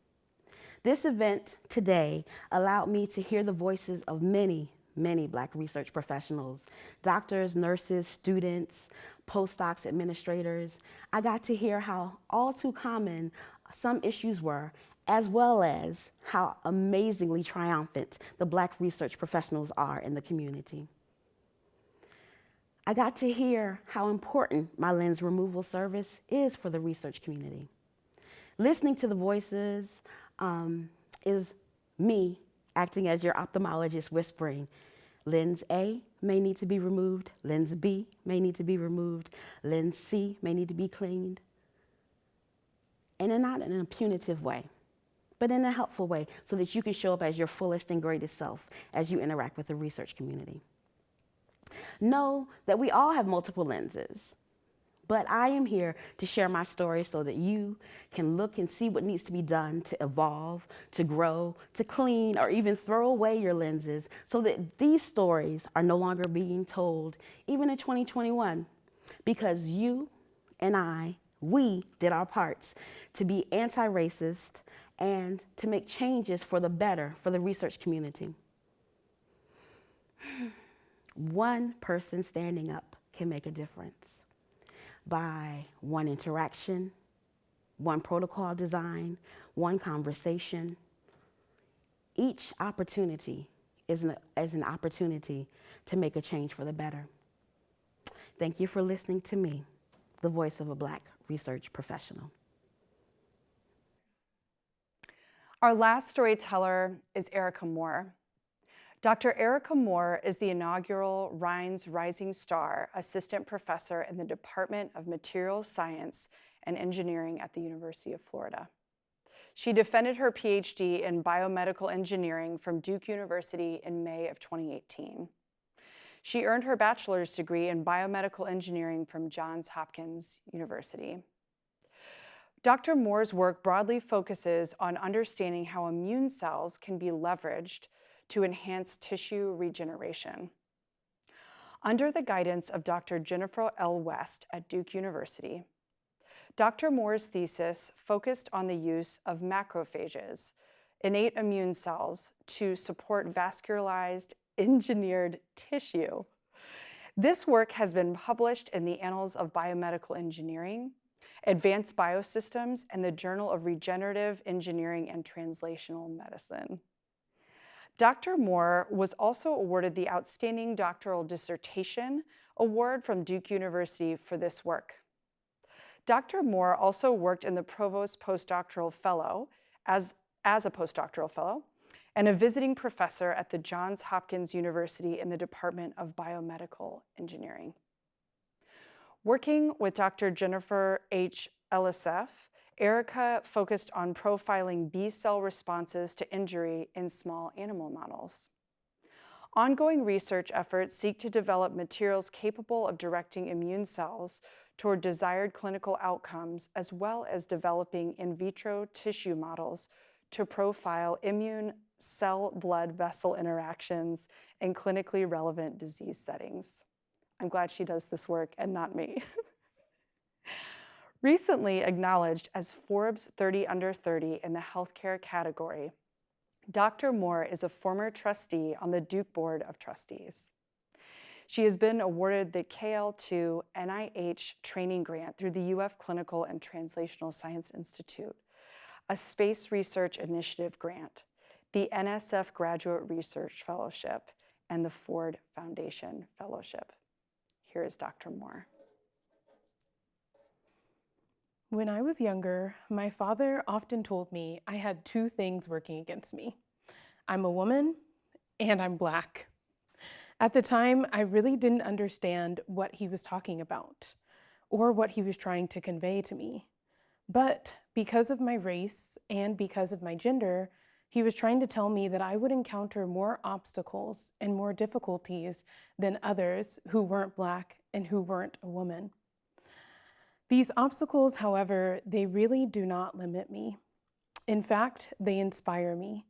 S6: This event today allowed me to hear the voices of many Black research professionals, doctors, nurses, students, postdocs, administrators. I got to hear how all too common some issues were, as well as how amazingly triumphant the Black research professionals are in the community. I got to hear how important my lens removal service is for the research community. Listening to the voices is me acting as your ophthalmologist whispering, lens A may need to be removed, lens B may need to be removed, lens C may need to be cleaned. And not in a punitive way, but in a helpful way so that you can show up as your fullest and greatest self as you interact with the research community. Know that we all have multiple lenses, but I am here to share my story so that you can look and see what needs to be done to evolve, to grow, to clean, or even throw away your lenses so that these stories are no longer being told, even in 2021, because you and we did our parts to be anti-racist and to make changes for the better for the research community. One person standing up can make a difference by one interaction, one protocol design, one conversation. Each opportunity is an opportunity to make a change for the better. Thank you for listening to me, the voice of a Black research professional.
S2: Our last storyteller is Erica Moore. Dr. Erica Moore is the inaugural Rhines Rising Star Assistant Professor in the Department of Materials Science and Engineering at the University of Florida. She defended her PhD in biomedical engineering from Duke University in May of 2018. She earned her bachelor's degree in biomedical engineering from Johns Hopkins University. Dr. Moore's work broadly focuses on understanding how immune cells can be leveraged to enhance tissue regeneration. Under the guidance of Dr. Jennifer L. West at Duke University, Dr. Moore's thesis focused on the use of macrophages, innate immune cells, to support vascularized engineered tissue. This work has been published in the Annals of Biomedical Engineering, Advanced Biosystems, and the Journal of Regenerative Engineering and Translational Medicine. Dr. Moore was also awarded the Outstanding Doctoral Dissertation Award from Duke University for this work. Dr. Moore also worked in the Provost Postdoctoral Fellow as a postdoctoral fellow and a visiting professor at the Johns Hopkins University in the Department of Biomedical Engineering. Working with Dr. Jennifer H. Elisef, Erica focused on profiling B-cell responses to injury in small animal models. Ongoing research efforts seek to develop materials capable of directing immune cells toward desired clinical outcomes, as well as developing in vitro tissue models to profile immune cell-blood vessel interactions in clinically relevant disease settings. I'm glad she does this work and not me. Recently acknowledged as Forbes 30 Under 30 in the healthcare category, Dr. Moore is a former trustee on the Duke Board of Trustees. She has been awarded the KL2 NIH training grant through the UF Clinical and Translational Science Institute, a Space Research Initiative grant, the NSF Graduate Research Fellowship, and the Ford Foundation Fellowship. Here is Dr. Moore.
S7: When I was younger, my father often told me I had two things working against me. I'm a woman and I'm Black. At the time, I really didn't understand what he was talking about or what he was trying to convey to me. But because of my race and because of my gender, he was trying to tell me that I would encounter more obstacles and more difficulties than others who weren't Black and who weren't a woman. These obstacles, however, they really do not limit me. In fact, they inspire me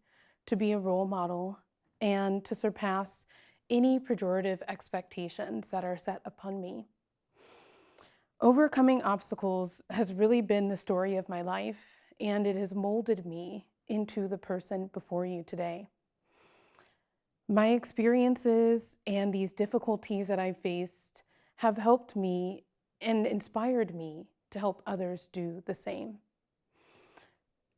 S7: to be a role model and to surpass any pejorative expectations that are set upon me. Overcoming obstacles has really been the story of my life, and it has molded me into the person before you today. My experiences and these difficulties that I've faced have helped me and inspired me to help others do the same.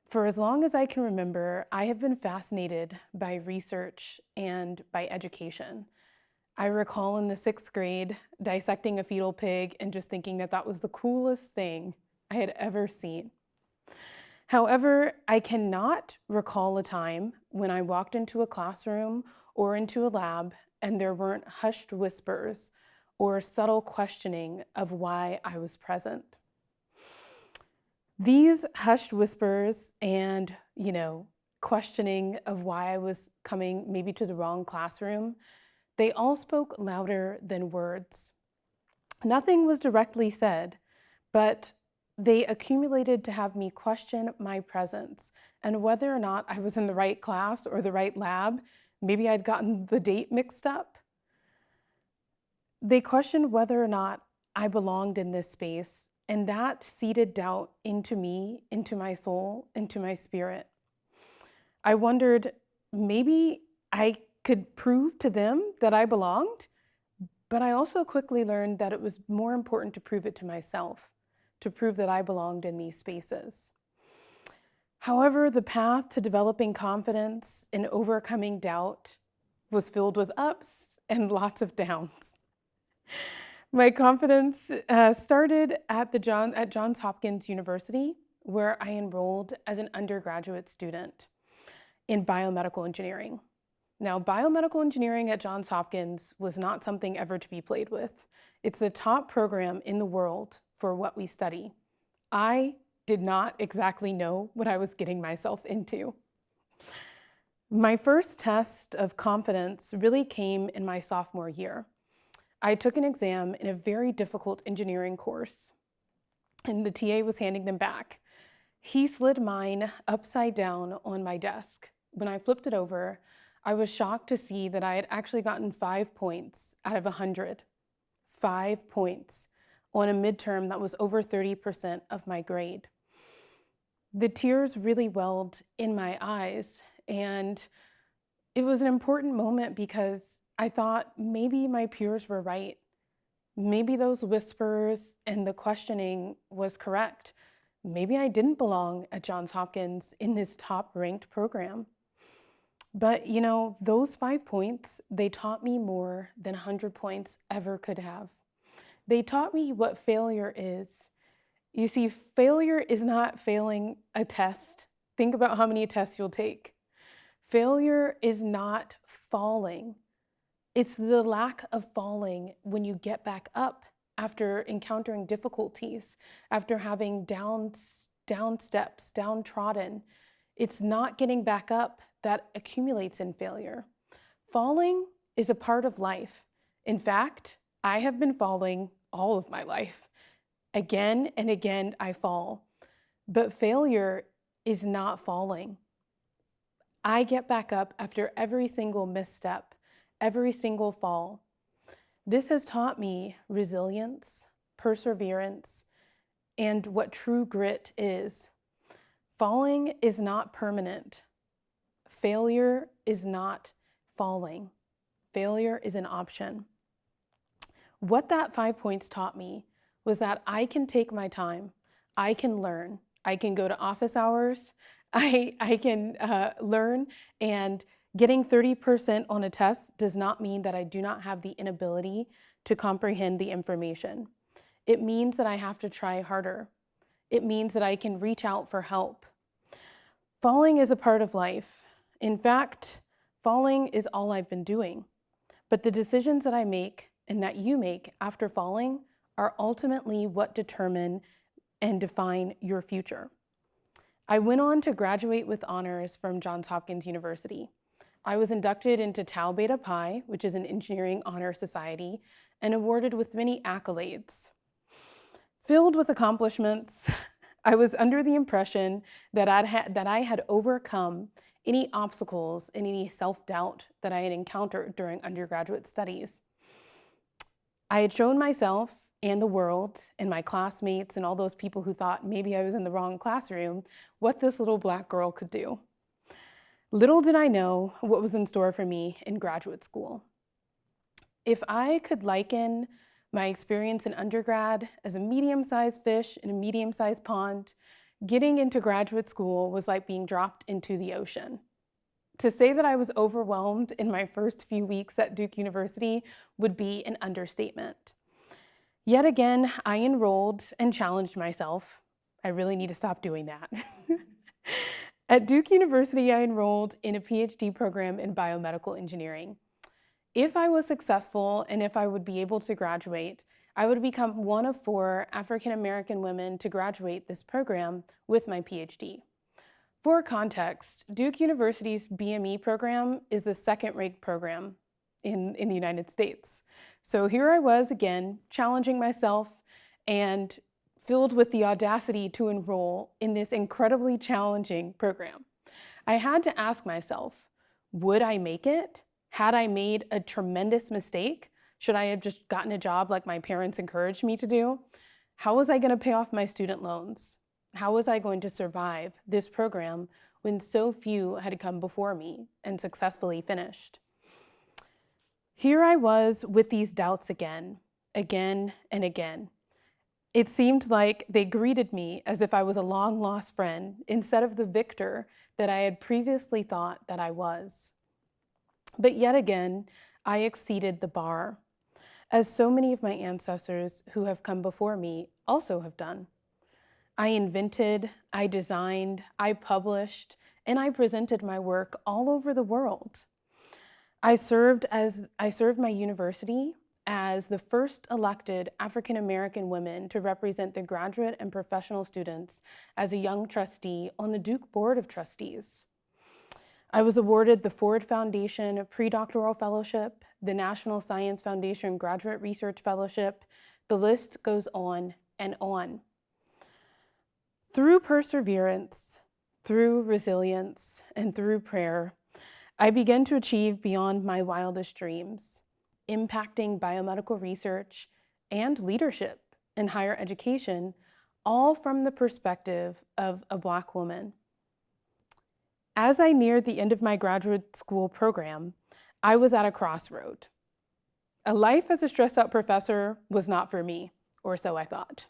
S7: For as long as I can remember, I have been fascinated by research and by education. I recall in the 6th grade dissecting a fetal pig and just thinking that that was the coolest thing I had ever seen. However, I cannot recall a time when I walked into a classroom or into a lab and there weren't hushed whispers or subtle questioning of why I was present. These hushed whispers and, questioning of why I was coming maybe to the wrong classroom, they all spoke louder than words. Nothing was directly said, but they accumulated to have me question my presence and whether or not I was in the right class or the right lab. Maybe I'd gotten the date mixed up. They questioned whether or not I belonged in this space, and that seeded doubt into me, into my soul, into my spirit. I wondered, maybe I could prove to them that I belonged, but I also quickly learned that it was more important to prove it to myself, to prove that I belonged in these spaces. However, the path to developing confidence and overcoming doubt was filled with ups and lots of downs. My confidence started at Johns Hopkins University, where I enrolled as an undergraduate student in biomedical engineering. Now, biomedical engineering at Johns Hopkins was not something ever to be played with. It's the top program in the world for what we study. I did not exactly know what I was getting myself into. My first test of confidence really came in my sophomore year. I took an exam in a very difficult engineering course, and the TA was handing them back. He slid mine upside down on my desk. When I flipped it over, I was shocked to see that I had actually gotten 5 points out of 100. 5 points on a midterm that was over 30% of my grade. The tears really welled in my eyes, and it was an important moment because I thought maybe my peers were right. Maybe those whispers and the questioning was correct. Maybe I didn't belong at Johns Hopkins in this top-ranked program. But those 5 points, they taught me more than 100 points ever could have. They taught me what failure is. You see, failure is not failing a test. Think about how many tests you'll take. Failure is not falling. It's the lack of falling when you get back up after encountering difficulties, after having down steps, downtrodden. It's not getting back up that accumulates in failure. Falling is a part of life. In fact, I have been falling all of my life. Again and again, I fall. But failure is not falling. I get back up after every single misstep, every single fall. This has taught me resilience, perseverance, and what true grit is. Falling is not permanent. Failure is not falling. Failure is an option. What that 5 points taught me was that I can take my time. I can learn. I can go to office hours. I can learn, and getting 30% on a test does not mean that I do not have the inability to comprehend the information. It means that I have to try harder. It means that I can reach out for help. Falling is a part of life. In fact, falling is all I've been doing. But the decisions that I make and that you make after falling are ultimately what determine and define your future. I went on to graduate with honors from Johns Hopkins University. I was inducted into Tau Beta Pi, which is an engineering honor society, and awarded with many accolades. Filled with accomplishments, I was under the impression that I had overcome any obstacles and any self-doubt that I had encountered during undergraduate studies. I had shown myself and the world and my classmates and all those people who thought maybe I was in the wrong classroom what this little Black girl could do. Little did I know what was in store for me in graduate school. If I could liken my experience in undergrad as a medium-sized fish in a medium-sized pond, getting into graduate school was like being dropped into the ocean. To say that I was overwhelmed in my first few weeks at Duke University would be an understatement. Yet again, I enrolled and challenged myself. I really need to stop doing that. At Duke University, I enrolled in a PhD program in biomedical engineering. If I was successful and if I would be able to graduate, I would become one of 4 African-American women to graduate this program with my PhD. For context, Duke University's BME program is the second-ranked program in the United States. So here I was again, challenging myself and filled with the audacity to enroll in this incredibly challenging program. I had to ask myself, would I make it? Had I made a tremendous mistake? Should I have just gotten a job like my parents encouraged me to do? How was I going to pay off my student loans? How was I going to survive this program when so few had come before me and successfully finished? Here I was with these doubts again and again. It seemed like they greeted me as if I was a long-lost friend instead of the victor that I had previously thought that I was. But yet again, I exceeded the bar, as so many of my ancestors who have come before me also have done. I invented, I designed, I published, and I presented my work all over the world. I served my university as the first elected African-American woman to represent the graduate and professional students as a young trustee on the Duke Board of Trustees. I was awarded the Ford Foundation Pre-Doctoral Fellowship, the National Science Foundation Graduate Research Fellowship. The list goes on and on. Through perseverance, through resilience, and through prayer, I began to achieve beyond my wildest dreams, impacting biomedical research and leadership in higher education, all from the perspective of a Black woman. As I neared the end of my graduate school program, I was at a crossroad. A life as a stressed-out professor was not for me, or so I thought.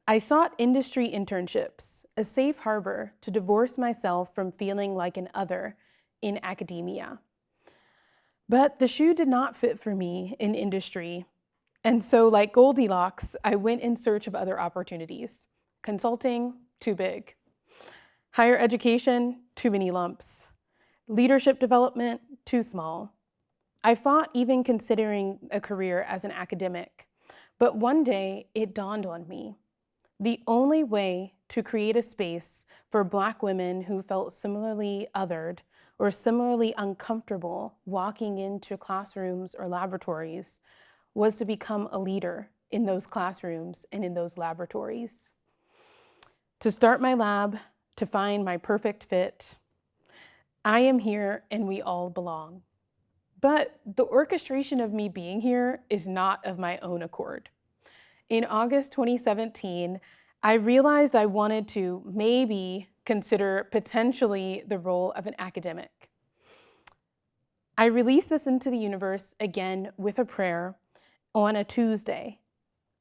S7: I sought industry internships, a safe harbor to divorce myself from feeling like an other in academia. But the shoe did not fit for me in industry, and so like Goldilocks, I went in search of other opportunities. Consulting, too big. Higher education, too many lumps. Leadership development, too small. I fought even considering a career as an academic, but one day it dawned on me. The only way to create a space for Black women who felt similarly othered or similarly uncomfortable walking into classrooms or laboratories was to become a leader in those classrooms and in those laboratories. To start my lab, to find my perfect fit. I am here and we all belong. But the orchestration of me being here is not of my own accord. In August 2017, I realized I wanted to maybe consider potentially the role of an academic. I released this into the universe again with a prayer on a Tuesday.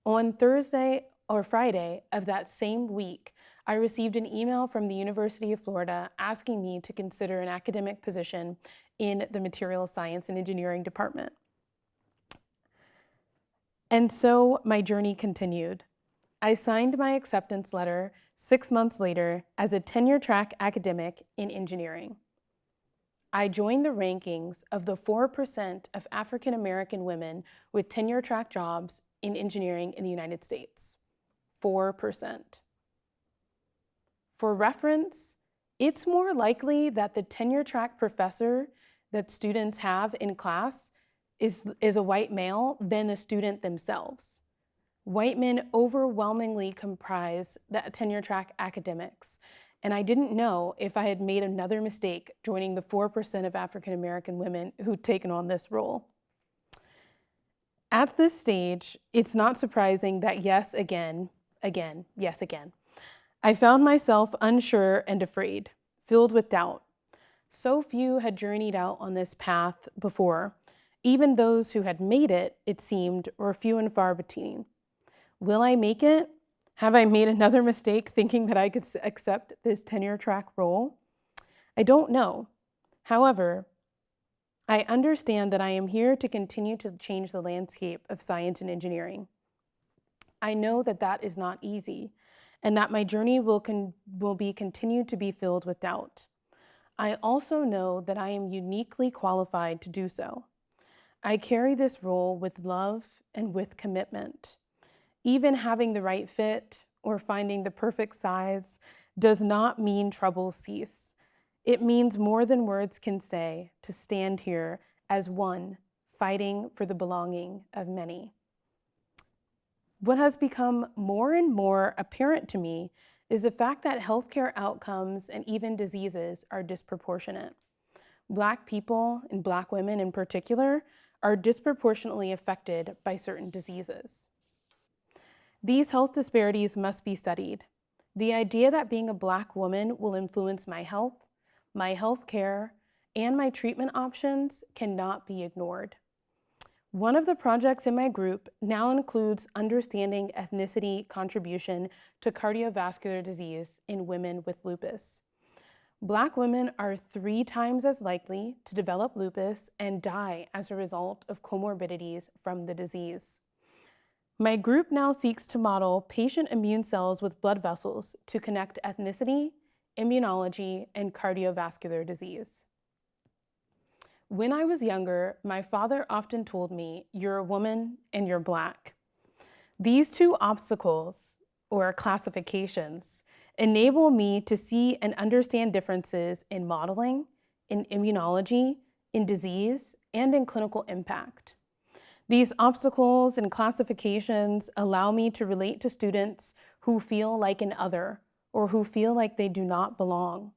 S7: On Thursday or Friday of that same week, I received an email from the University of Florida asking me to consider an academic position in the Materials Science and Engineering department. And so my journey continued. I signed my acceptance letter 6 months later as a tenure-track academic in engineering. I joined the rankings of the 4% of African-American women with tenure-track jobs in engineering in the United States. 4%. For reference, it's more likely that the tenure-track professor that students have in class is a white male than the student themselves. White men overwhelmingly comprise the tenure-track academics, and I didn't know if I had made another mistake joining the 4% of African American women who'd taken on this role. At this stage, it's not surprising that yes again, I found myself unsure and afraid, filled with doubt. So few had journeyed out on this path before. Even those who had made it, it seemed, were few and far between. Will I make it? Have I made another mistake thinking that I could accept this tenure track role? I don't know. However, I understand that I am here to continue to change the landscape of science and engineering. I know that that is not easy, and that my journey will be continued to be filled with doubt. I also know that I am uniquely qualified to do so. I carry this role with love and with commitment. Even having the right fit or finding the perfect size does not mean troubles cease. It means more than words can say to stand here as one, fighting for the belonging of many. What has become more and more apparent to me is the fact that healthcare outcomes and even diseases are disproportionate. Black people, and Black women in particular, are disproportionately affected by certain diseases. These health disparities must be studied. The idea that being a Black woman will influence my health care, and my treatment options cannot be ignored. One of the projects in my group now includes understanding ethnicity contribution to cardiovascular disease in women with lupus. Black women are 3 times as likely to develop lupus and die as a result of comorbidities from the disease. My group now seeks to model patient immune cells with blood vessels to connect ethnicity, immunology, and cardiovascular disease. When I was younger, my father often told me, "You're a woman and you're Black." These 2 obstacles, or classifications, enable me to see and understand differences in modeling, in immunology, in disease, and in clinical impact. These obstacles and classifications allow me to relate to students who feel like an other or who feel like they do not belong.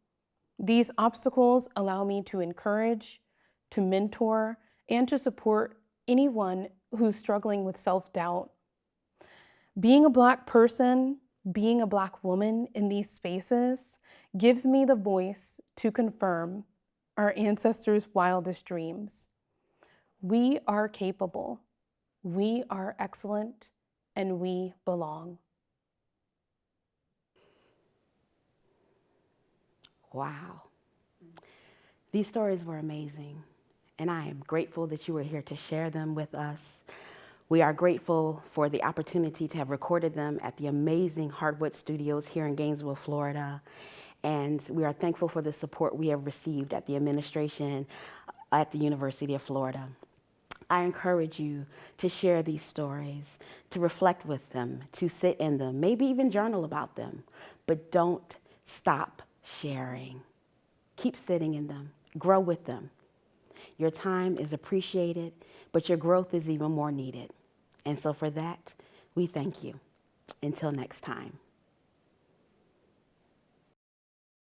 S7: These obstacles allow me to encourage, to mentor, and to support anyone who's struggling with self-doubt. Being a Black person, being a Black woman in these spaces gives me the voice to confirm our ancestors' wildest dreams. We are capable, we are excellent, and we belong.
S6: Wow. These stories were amazing, and I am grateful that you were here to share them with us. We are grateful for the opportunity to have recorded them at the amazing Heartwood Studios here in Gainesville, Florida. And we are thankful for the support we have received at the administration at the University of Florida. I encourage you to share these stories, to reflect with them, to sit in them, maybe even journal about them, but don't stop sharing. Keep sitting in them, grow with them. Your time is appreciated, but your growth is even more needed. And so for that, we thank you. Until next time.